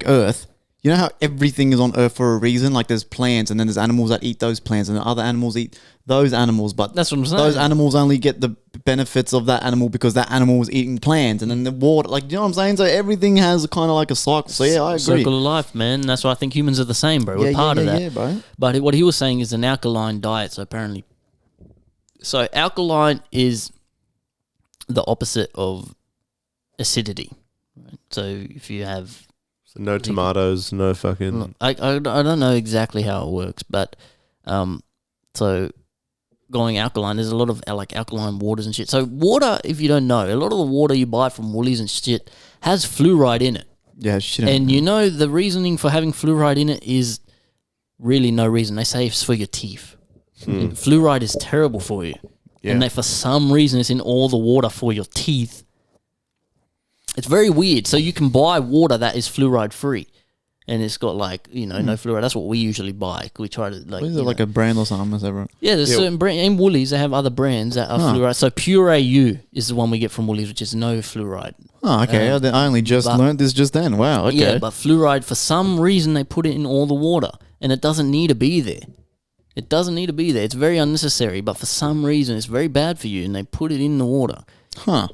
Earth. You know how everything is on Earth for a reason? Like there's plants and then there's animals that eat those plants and then other animals eat those animals. But that's what I'm saying. Those animals only get the benefits of that animal because that animal was eating plants and then the water. Like, you know what I'm saying? So everything has kind of like a cycle. So yeah, I agree. Circle of life, man. That's why I think humans are the same, bro. We're part of that. Yeah, bro. But what he was saying is an alkaline diet. So apparently... So alkaline is the opposite of acidity. Right? So if you have... So no tomatoes, no fucking... I don't know exactly how it works, but so going alkaline, there's a lot of like alkaline waters and shit. So water, if you don't know, a lot of the water you buy from Woolies and shit has fluoride in it. Yeah, shit. And the reasoning for having fluoride in it is really no reason. They say it's for your teeth. Fluoride is terrible for you. Yeah. And for some reason it's in all the water for your teeth. It's very weird. So you can buy water that is fluoride free, and it's got like no fluoride. That's what we usually buy. We try to like. Is it like a brand or something? Yeah, there's certain brand in Woolies. They have other brands that are fluoride. So Pure AU is the one we get from Woolies, which is no fluoride. Oh, okay. I only just learned this just then. Wow. Okay. Yeah, but fluoride for some reason they put it in all the water, and it doesn't need to be there. It doesn't need to be there. It's very unnecessary, but for some reason it's very bad for you, and they put it in the water.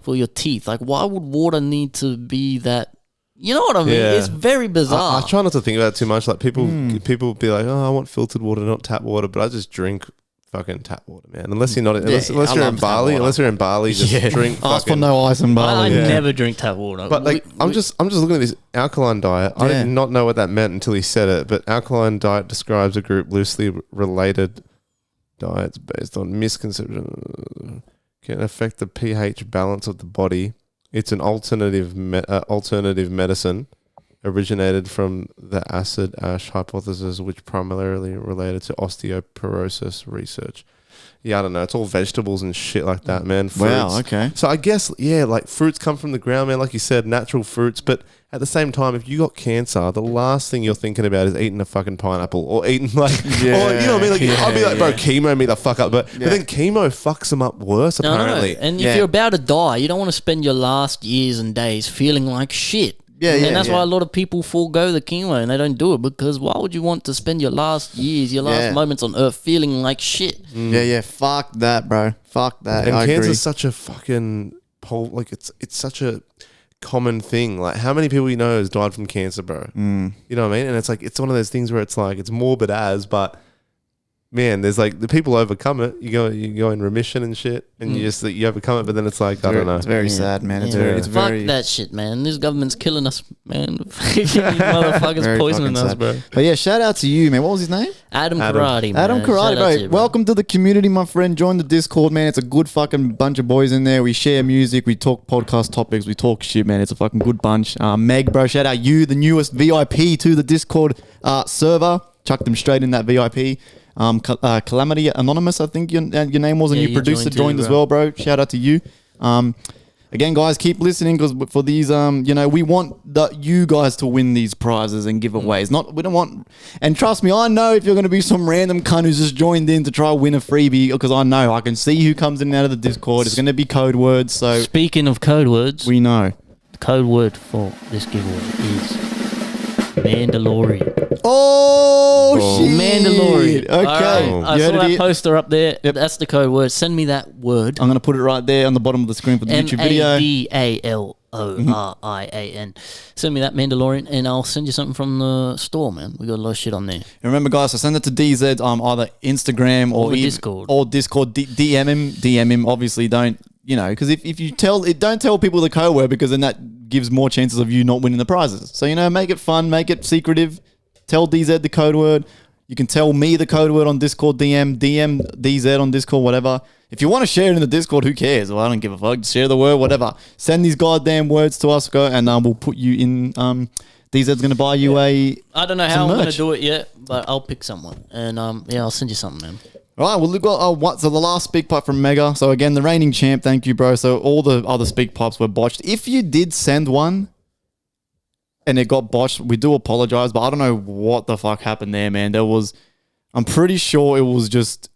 For your teeth. Like, why would water need to be that? You know what I mean? Yeah. It's very bizarre. I try not to think about it too much. Like people be like, "Oh, I want filtered water, not tap water," but I just drink fucking tap water, man. Unless you're unless you're in Bali, just drink. Ask for no ice in Bali. I never drink tap water. But like, I'm just looking at this alkaline diet. I did not know what that meant until he said it. But alkaline diet describes a group loosely related diets based on misconception. Can affect the pH balance of the body. It's an alternative medicine originated from the acid ash hypothesis, which primarily related to osteoporosis research. Yeah, I don't know. It's all vegetables and shit like that, man. Fruits. Wow, okay. So I guess, like fruits come from the ground, man. Like you said, natural fruits. But at the same time, if you got cancer, the last thing you're thinking about is eating a fucking pineapple or eating like, or, you know what I mean? Like, I'd be like, bro, chemo me the fuck up. But then chemo fucks them up worse, apparently. No. And if you're about to die, you don't want to spend your last years and days feeling like shit. And that's why a lot of people forego the chemo and they don't do it, because why would you want to spend your last years, your last moments on earth feeling like shit? Yeah, fuck that, bro. Fuck that. And I cancer's agree. such a fucking it's such a common thing. Like, how many people you know has died from cancer, bro? You know what I mean? And it's like, it's one of those things where it's like, it's morbid but man, there's like, the people overcome it. You go in remission and shit, and you overcome it. But then it's like, I don't know. It's very sad, man. It's Fuck very that shit, man. This government's killing us, man. These motherfuckers poisoning us, bro. But yeah, shout out to you, man. What was his name? Adam Karate, man. Adam Karate, bro. You, Welcome to the community, my friend. Join the Discord, man. It's a good fucking bunch of boys in there. We share music. We talk podcast topics. We talk shit, man. It's a fucking good bunch. Meg, bro, shout out you, the newest VIP to the Discord server. Chuck them straight in that VIP. Calamity Anonymous, I think your name was, and your producer joined as well, bro. Shout out to you. again, guys, keep listening because for these, we want you guys to win these prizes and giveaways. We don't want, and trust me, I know if you're going to be some random cunt who's just joined in to try to win a freebie, because I can see who comes in and out of the Discord. It's going to be code words. So speaking of code words, we know the code word for this giveaway is Mandalorian. Oh, shit. Mandalorian. Okay. I saw that poster up there. Yep. That's the code word. Send me that word. I'm going to put it right there on the bottom of the screen for the YouTube video. Mandalorian. Send me that Mandalorian and I'll send you something from the store, man. We got a lot of shit on there. And remember, guys, so send it to DZ, either Instagram or Discord. Or Discord. DM him. Obviously, don't, because if you don't tell people the code word, because then that gives more chances of you not winning the prizes. So, make it fun, make it secretive. Tell DZ the code word. You can tell me the code word on Discord, DM DZ on Discord, whatever. If you want to share it in the Discord, who cares? Well, I don't give a fuck. Just share the word, whatever. Send these goddamn words to us, and we'll put you in. DZ's going to buy you I don't know how I'm going to do it yet, but I'll pick someone. And I'll send you something, man. All right, well, we've got so the last speak pipe from Mega. So again, the reigning champ, thank you, bro. So all the other speak pipes were botched. If you did send one and it got botched, we do apologize, but I don't know what the fuck happened there, man. I'm pretty sure it was just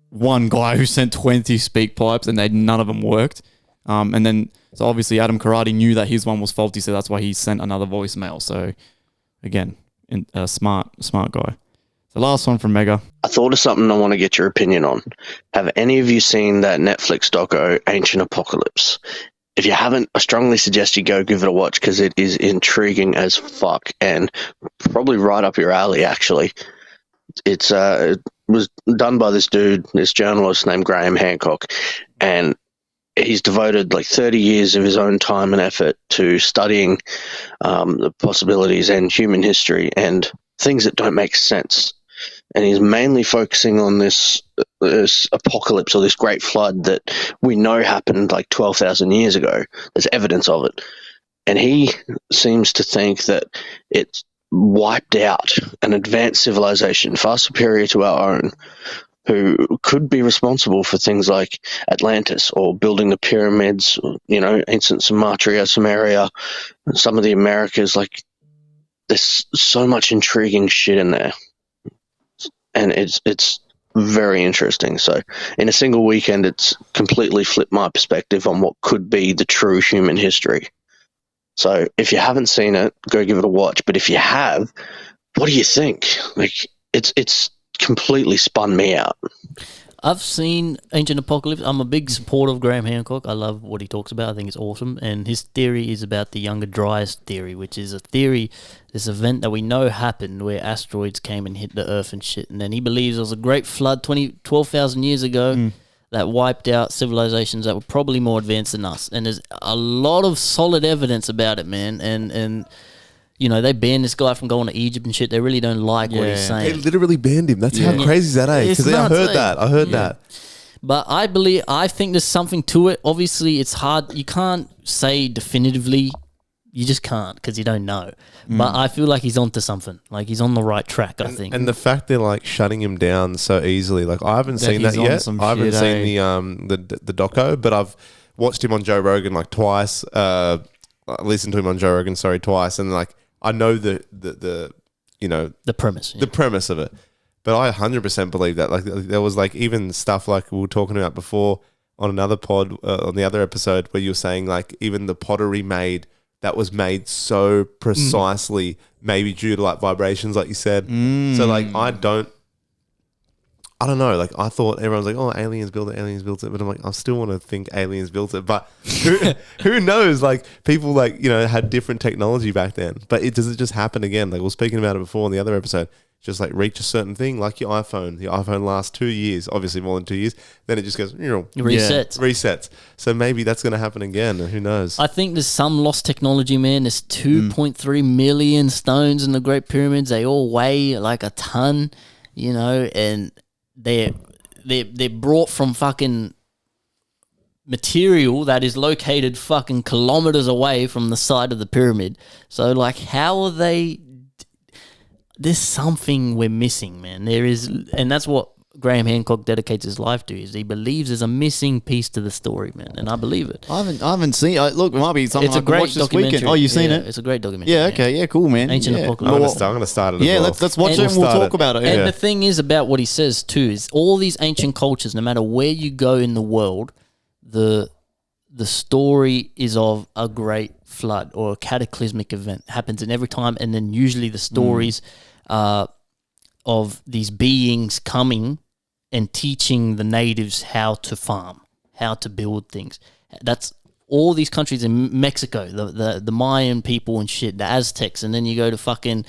one guy who sent 20 speak pipes and none of them worked. And then, so obviously Adam Karate knew that his one was faulty, so that's why he sent another voicemail. So again, smart guy. The last one from Mega. I thought of something I want to get your opinion on. Have any of you seen that Netflix doco, Ancient Apocalypse? If you haven't, I strongly suggest you go give it a watch because it is intriguing as fuck and probably right up your alley, actually. It was done by this journalist named Graham Hancock, and he's devoted like 30 years of his own time and effort to studying the possibilities and human history and things that don't make sense. And he's mainly focusing on this apocalypse or this great flood that we know happened like 12,000 years ago. There's evidence of it. And he seems to think that it wiped out an advanced civilization far superior to our own, who could be responsible for things like Atlantis or building the pyramids, ancient Samaria, some of the Americas. Like, there's so much intriguing shit in there. And it's very interesting. So in a single weekend, it's completely flipped my perspective on what could be the true human history. So if you haven't seen it, go give it a watch. But if you have, what do you think? Like, it's completely spun me out. I've seen Ancient Apocalypse. I'm a big supporter of Graham Hancock. I love what he talks about. I think it's awesome. And his theory is about the Younger Dryas theory, which is a theory, this event that we know happened where asteroids came and hit the Earth and shit. And then he believes there was a great flood 12,000 years ago that wiped out civilizations that were probably more advanced than us. And there's a lot of solid evidence about it, man. And they banned this guy from going to Egypt and shit. They really don't like what he's saying. They literally banned him. That's how crazy is that, eh? Because I heard that. But I think there's something to it. Obviously, it's hard. You can't say definitively. You just can't because you don't know. But I feel like he's onto something. Like, he's on the right track, I think. And the fact they're like shutting him down so easily. Like, I haven't seen that yet. I haven't seen the doco, but I've watched him on Joe Rogan like twice. Listened to him on Joe Rogan, twice, and like, I know the premise. The premise of it. But I 100% believe that. Like, there was like even stuff like we were talking about before on another pod, on the other episode, where you were saying like even the pottery that was made so precisely, maybe due to like vibrations, like you said. So like, I don't know. Like, I thought everyone's like, oh, aliens built it. But I'm like, I still want to think aliens built it. But who knows? Like, people like, had different technology back then. But does it just happen again? Like, we were speaking about it before in the other episode. Just like reach a certain thing, like your iPhone. The iPhone lasts 2 years, obviously more than 2 years. Then it just goes, resets. So maybe that's going to happen again. Who knows? I think there's some lost technology, man. There's 2.3 million stones in the Great Pyramids. They all weigh like a ton, and they're brought from fucking material that is located fucking kilometers away from the side of the pyramid. So like, how are they? There's something we're missing, man. There is, and that's what Graham Hancock dedicates his life to is he believes there's a missing piece to the story, man, and I believe it. I haven't seen. Look, it might be something It's I a can great watch this documentary. weekend. Oh, you've seen it? It's a great documentary. Yeah. Okay. Yeah. Cool, man. Ancient yeah. Apocalypse. I'm gonna start it. As Yeah. well. Let's watch And it. and We'll start talk it. about it. And Yeah. the thing is about what he says too is all these ancient cultures, no matter where you go in the world, the story is of a great flood or a cataclysmic event happens in every time, and then usually the stories of these beings coming and teaching the natives how to farm, how to build things. That's all these countries in Mexico, the Mayan people and shit, the Aztecs, and then you go to fucking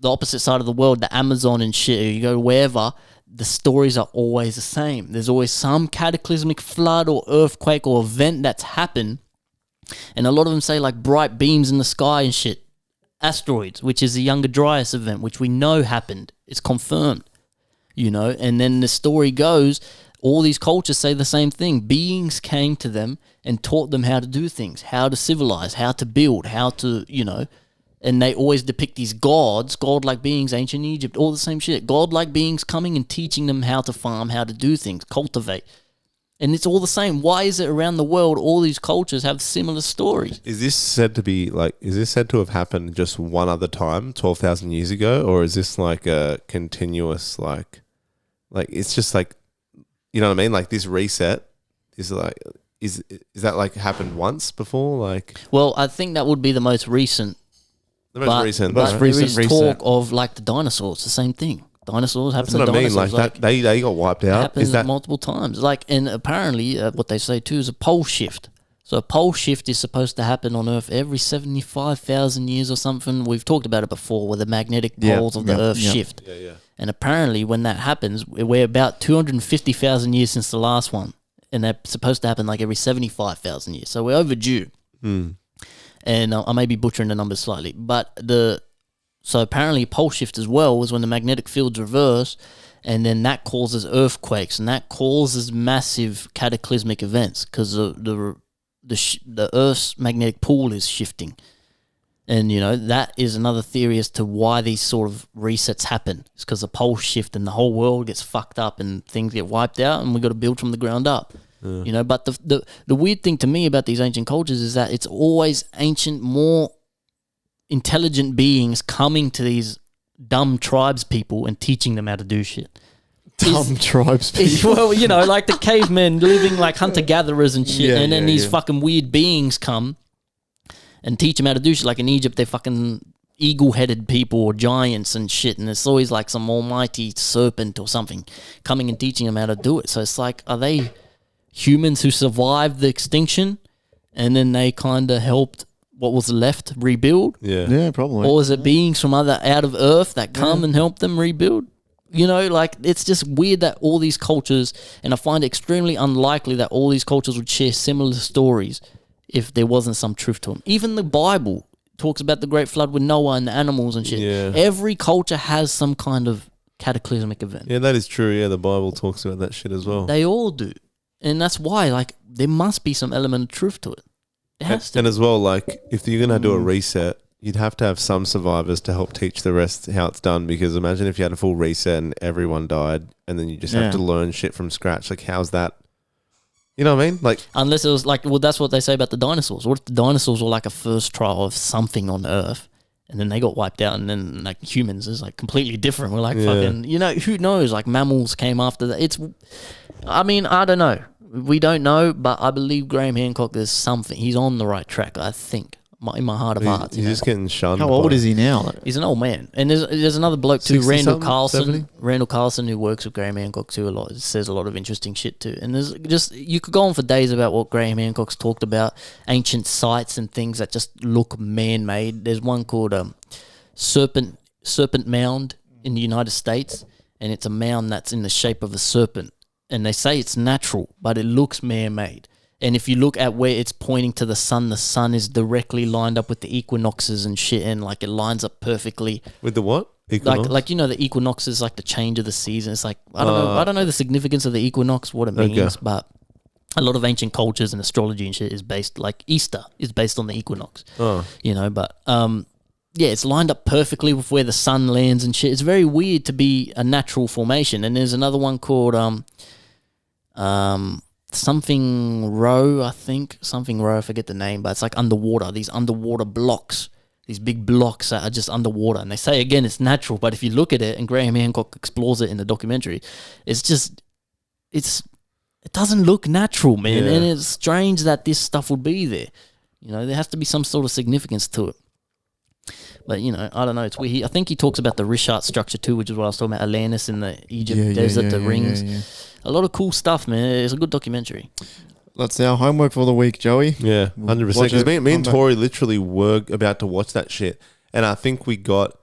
the opposite side of the world, the Amazon and shit, or you go wherever, the stories are always the same. There's always some cataclysmic flood or earthquake or event that's happened, and a lot of them say like bright beams in the sky and shit. Asteroids, which is the Younger Dryas event, which we know happened. It's confirmed. And then the story goes, all these cultures say the same thing. Beings came to them and taught them how to do things, how to civilize, how to build, how to, and they always depict these gods, godlike beings, ancient Egypt, all the same shit. Godlike beings coming and teaching them how to farm, how to do things, cultivate. And it's all the same. Why is it around the world all these cultures have similar stories? Is this said to have happened just one other time, 12,000 years ago, or is this like a continuous like it's just like, you know what I mean? Like this reset is like is that like happened once before? Like, well, I think that would be the most recent. the most recent, But right? there is talk of like the dinosaurs, the same thing. Dinosaurs happen That's to what I mean. dinosaurs. Like that, they got wiped out. Happens Is that multiple times. Like, and apparently, what they say too is a pole shift. So a pole shift is supposed to happen on Earth every 75,000 years or something. We've talked about it before, where the magnetic poles of the Earth shift. Yeah. And apparently, when that happens, we're about 250,000 years since the last one, and they're supposed to happen like every 75,000 years. So we're overdue. And I may be butchering the numbers slightly, but so apparently pole shift as well is when the magnetic fields reverse, and then that causes earthquakes, and that causes massive cataclysmic events because the Earth's magnetic pool is shifting. And, that is another theory as to why these sort of resets happen. It's because the pole shift and the whole world gets fucked up and things get wiped out, and we got to build from the ground up. But the weird thing to me about these ancient cultures is that it's always ancient, more intelligent beings coming to these dumb tribes people and teaching them how to do shit. Dumb tribes people. Well, like the cavemen living like hunter-gatherers and shit, and then these fucking weird beings come and teach them how to do shit. Like in Egypt, they're fucking eagle-headed people or giants and shit, and it's always like some almighty serpent or something coming and teaching them how to do it. So it's like, are they humans who survived the extinction and then they kind of helped what was left rebuild? Yeah, probably. Or is it beings from out of Earth that come and help them rebuild? Like it's just weird that all these cultures, and I find it extremely unlikely that all these cultures would share similar stories if there wasn't some truth to them. Even the Bible talks about the great flood with Noah and the animals and shit. Yeah. Every culture has some kind of cataclysmic event. Yeah, that is true. Yeah, the Bible talks about that shit as well. They all do. And that's why, like, there must be some element of truth to it. It has to. And as well, like, if you're going to do a reset, you'd have to have some survivors to help teach the rest how it's done. Because imagine if you had a full reset and everyone died, and then you just have to learn shit from scratch. Like, how's that? You know what I mean? Like, unless it was like, well, that's what they say about the dinosaurs. What if the dinosaurs were like a first trial of something on Earth, and then they got wiped out, and then like humans is like completely different. We're like fucking, who knows? Like mammals came after that. I don't know. We don't know, but I believe Graham Hancock, there's something. He's on the right track, I think, in my heart of hearts. He's just getting shunned. How old is he now? He's an old man. And there's another bloke too, 60 Randall something, Carlson. 70? Randall Carlson, who works with Graham Hancock too a lot, says a lot of interesting shit too. And there's just, you could go on for days about what Graham Hancock's talked about, ancient sites and things that just look man-made. There's one called Serpent Mound in the United States, and it's a mound that's in the shape of a serpent. And they say it's natural, but it looks man-made. And if you look at where it's pointing to the sun is directly lined up with the equinoxes and shit, and like it lines up perfectly. With the what? Equinox? Like the equinox is like the change of the season. It's like I don't know the significance of the equinox, what it means, but a lot of ancient cultures and astrology and shit is based, like Easter is based on the equinox. But it's lined up perfectly with where the sun lands and shit. It's very weird to be a natural formation. And there's another one called something row, I think. Something row, I forget the name, but it's like underwater. These underwater blocks. These big blocks that are just underwater. And they say, again, it's natural, but if you look at it, and Graham Hancock explores it in the documentary, it doesn't look natural, man. Yeah. And it's strange that this stuff would be there. You know, there has to be some sort of significance to it. But, you know, I don't know. It's weird. I think he talks about the Richard structure too, which is what I was talking about, Atlantis in the Egypt desert, the rings. Yeah. A lot of cool stuff, man. It's a good documentary. That's our homework for the week, Joey. Yeah, 100%. Because me and Tori literally were about to watch that shit. And I think we got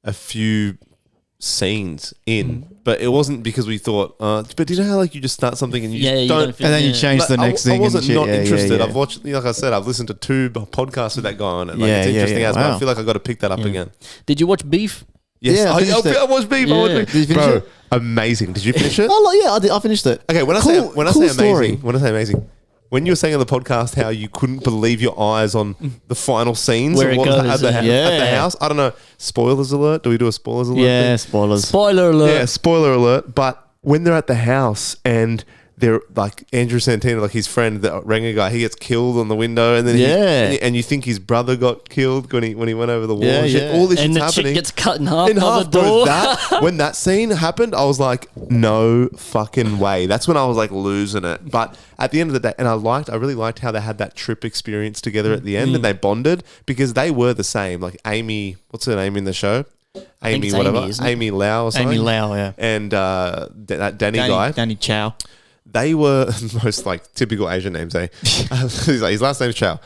a few scenes in, but it wasn't because we thought, but do you know how like you just start something and you just don't... And then you change the next thing. I wasn't not interested. Yeah. I've watched, like I said, I've listened to 2 podcasts with that guy on it. Like, it's interesting as well. I feel like I got to pick that up again. Did you watch Beef? Yes, Yeah, I watched Beef. Did you finish it? Amazing. Did you finish it? I finished it. Okay, when I Cool say story. amazing, when you were saying on the podcast how you couldn't believe your eyes on the final scenes Where of it what was goes, at the house, I don't know. Spoilers alert. Do we do a spoilers alert? Yeah, thing? spoilers. Spoiler alert. Yeah, spoiler alert. But when they're at the house and they're like Andrew Santino, like his friend, the Ranger guy, he gets killed on the window, and then and you think his brother got killed when he went over the wall. Yeah, and shit. yeah. All this And shit's the chick happening. gets cut in half. Bro, The door. when that scene happened, I was like, no fucking way. That's when I was like losing it. But at the end of the day, and I really liked how they had that trip experience together at the end, and they bonded because they were the same. Like Amy, what's her name in the show? Amy, it's whatever. Amy, isn't it? Amy Lau or something. Amy Lau, yeah. And that Danny guy. Danny Chow. They were most like typical Asian names, eh? His last name's Chow.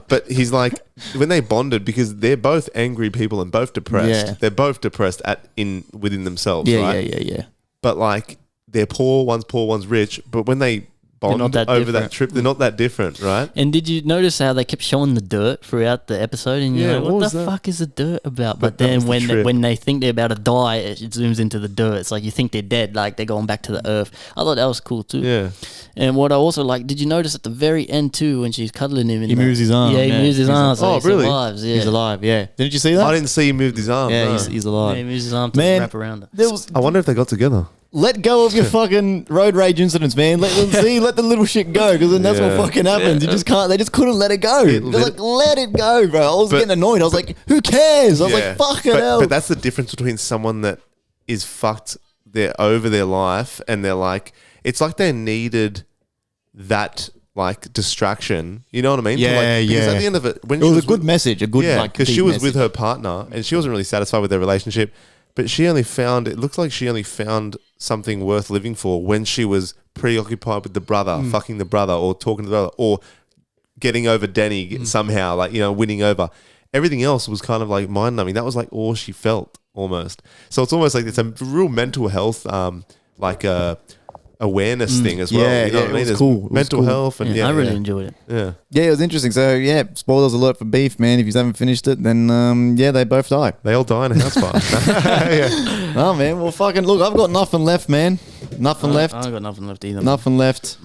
But he's like, when they bonded, because they're both angry people and both depressed. Yeah. They're both depressed within themselves, Yeah, right? yeah. But like, they're poor, one's rich. But when they bond not that over different. that trip, they're not that different, right? And did you notice how they kept showing the dirt throughout the episode? And you're Yeah, like, what what was the that? fuck is the dirt about? But But that then was the trip. when they think they're about to die, it zooms into the dirt. It's like you think they're dead, like they're going back to the earth. I thought that was cool too. Yeah. And what I also like, did you notice at the very end too, when she's cuddling him? He moves his arm. Yeah, he moves his arm. So Oh, he really? survives, yeah. He's alive, yeah. Didn't you see that? I didn't see he moved his arm. Yeah, no. he's Yeah, alive. he moves his arm to Man, wrap around her. There was I wonder if they got together. let go of your fucking road rage incidents, man. Let the little shit go, because then that's Yeah. what fucking happens. You just can't. They just couldn't let it go. They're like, let it go, bro. I was But- getting annoyed. I was like, who cares? I was Yeah. like, fucking but, hell. But that's the difference between someone that is fucked, they're over their life, and they're like, it's like they needed that like distraction. You know what I mean? Yeah, Because yeah. at the end of it, when It she was a good with- message. A good like because she deep was message. with her partner and she wasn't really satisfied with their relationship. But she only found, it looks like she only found something worth living for when she was preoccupied with the brother, fucking the brother, or talking to the brother, or getting over Danny somehow, like, you know, winning over. Everything else was kind of like mind numbing. That was like all she felt almost. So it's almost like it's a real mental health, like awareness thing as well. Yeah, you know yeah, what I mean? it was There's cool. It was mental cool. health and I really enjoyed it. yeah. Yeah, it was interesting. So yeah, spoilers alert for Beef, man. If you haven't finished it, then yeah, they both die. They all die in a house fire. yeah. Oh man, well fucking look, I've got nothing left, man. Nothing left. I got nothing left either. Nothing left.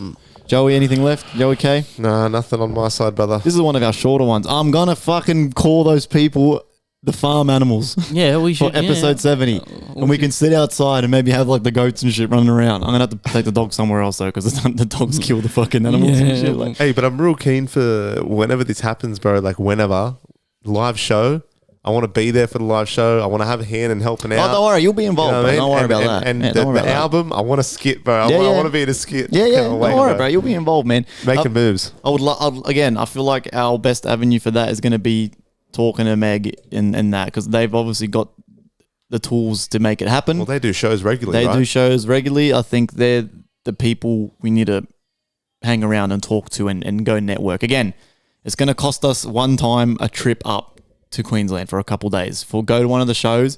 Joey, anything left? Joey K? Nah, nothing on my side, brother. This is one of our shorter ones. I'm gonna fucking call those people the farm animals Yeah, we for should. episode 70, and we can sit outside and maybe have like the goats and shit running around. I'm gonna have to take the dog somewhere else though, because the dogs kill the fucking animals and shit. Like, Hey, but I'm real keen for whenever this happens, bro. Like whenever live show, I want to be there for the live show. I want to have a hand in helping out. oh, don't worry, you'll be You involved. know bro. what I mean? Don't worry about that. And Yeah, the, don't worry the about that. album, I want to skit, bro. Yeah, I yeah. want to be in a skit. Yeah, yeah. Can't Don't wait, worry, bro. You'll be involved, man. Making moves. I would again. I feel like our best avenue for that is going to be talking to Meg and that, because they've obviously got the tools to make it happen. Well, they do shows regularly, They right? do shows regularly. I think they're the people we need to hang around and talk to and go network. Again, it's going to cost us one time a trip up to Queensland for a couple days. Go to one of the shows.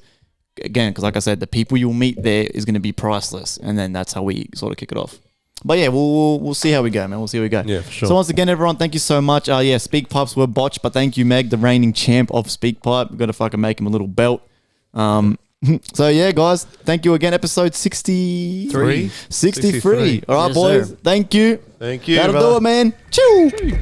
Again, because like I said, the people you'll meet there is going to be priceless. And then that's how we sort of kick it off. But yeah, we'll see how we go, man. We'll see how we go. Yeah, for sure. So once again, everyone, thank you so much. Yeah, Speak Pipes were botched, but thank you, Meg, the reigning champ of Speak Pipe. We've got to fucking make him a little belt. So yeah, guys, thank you again. Episode 63. 63. All right, Yes, boys. sir. Thank you. Thank you, That'll brother. do it, man. Chew.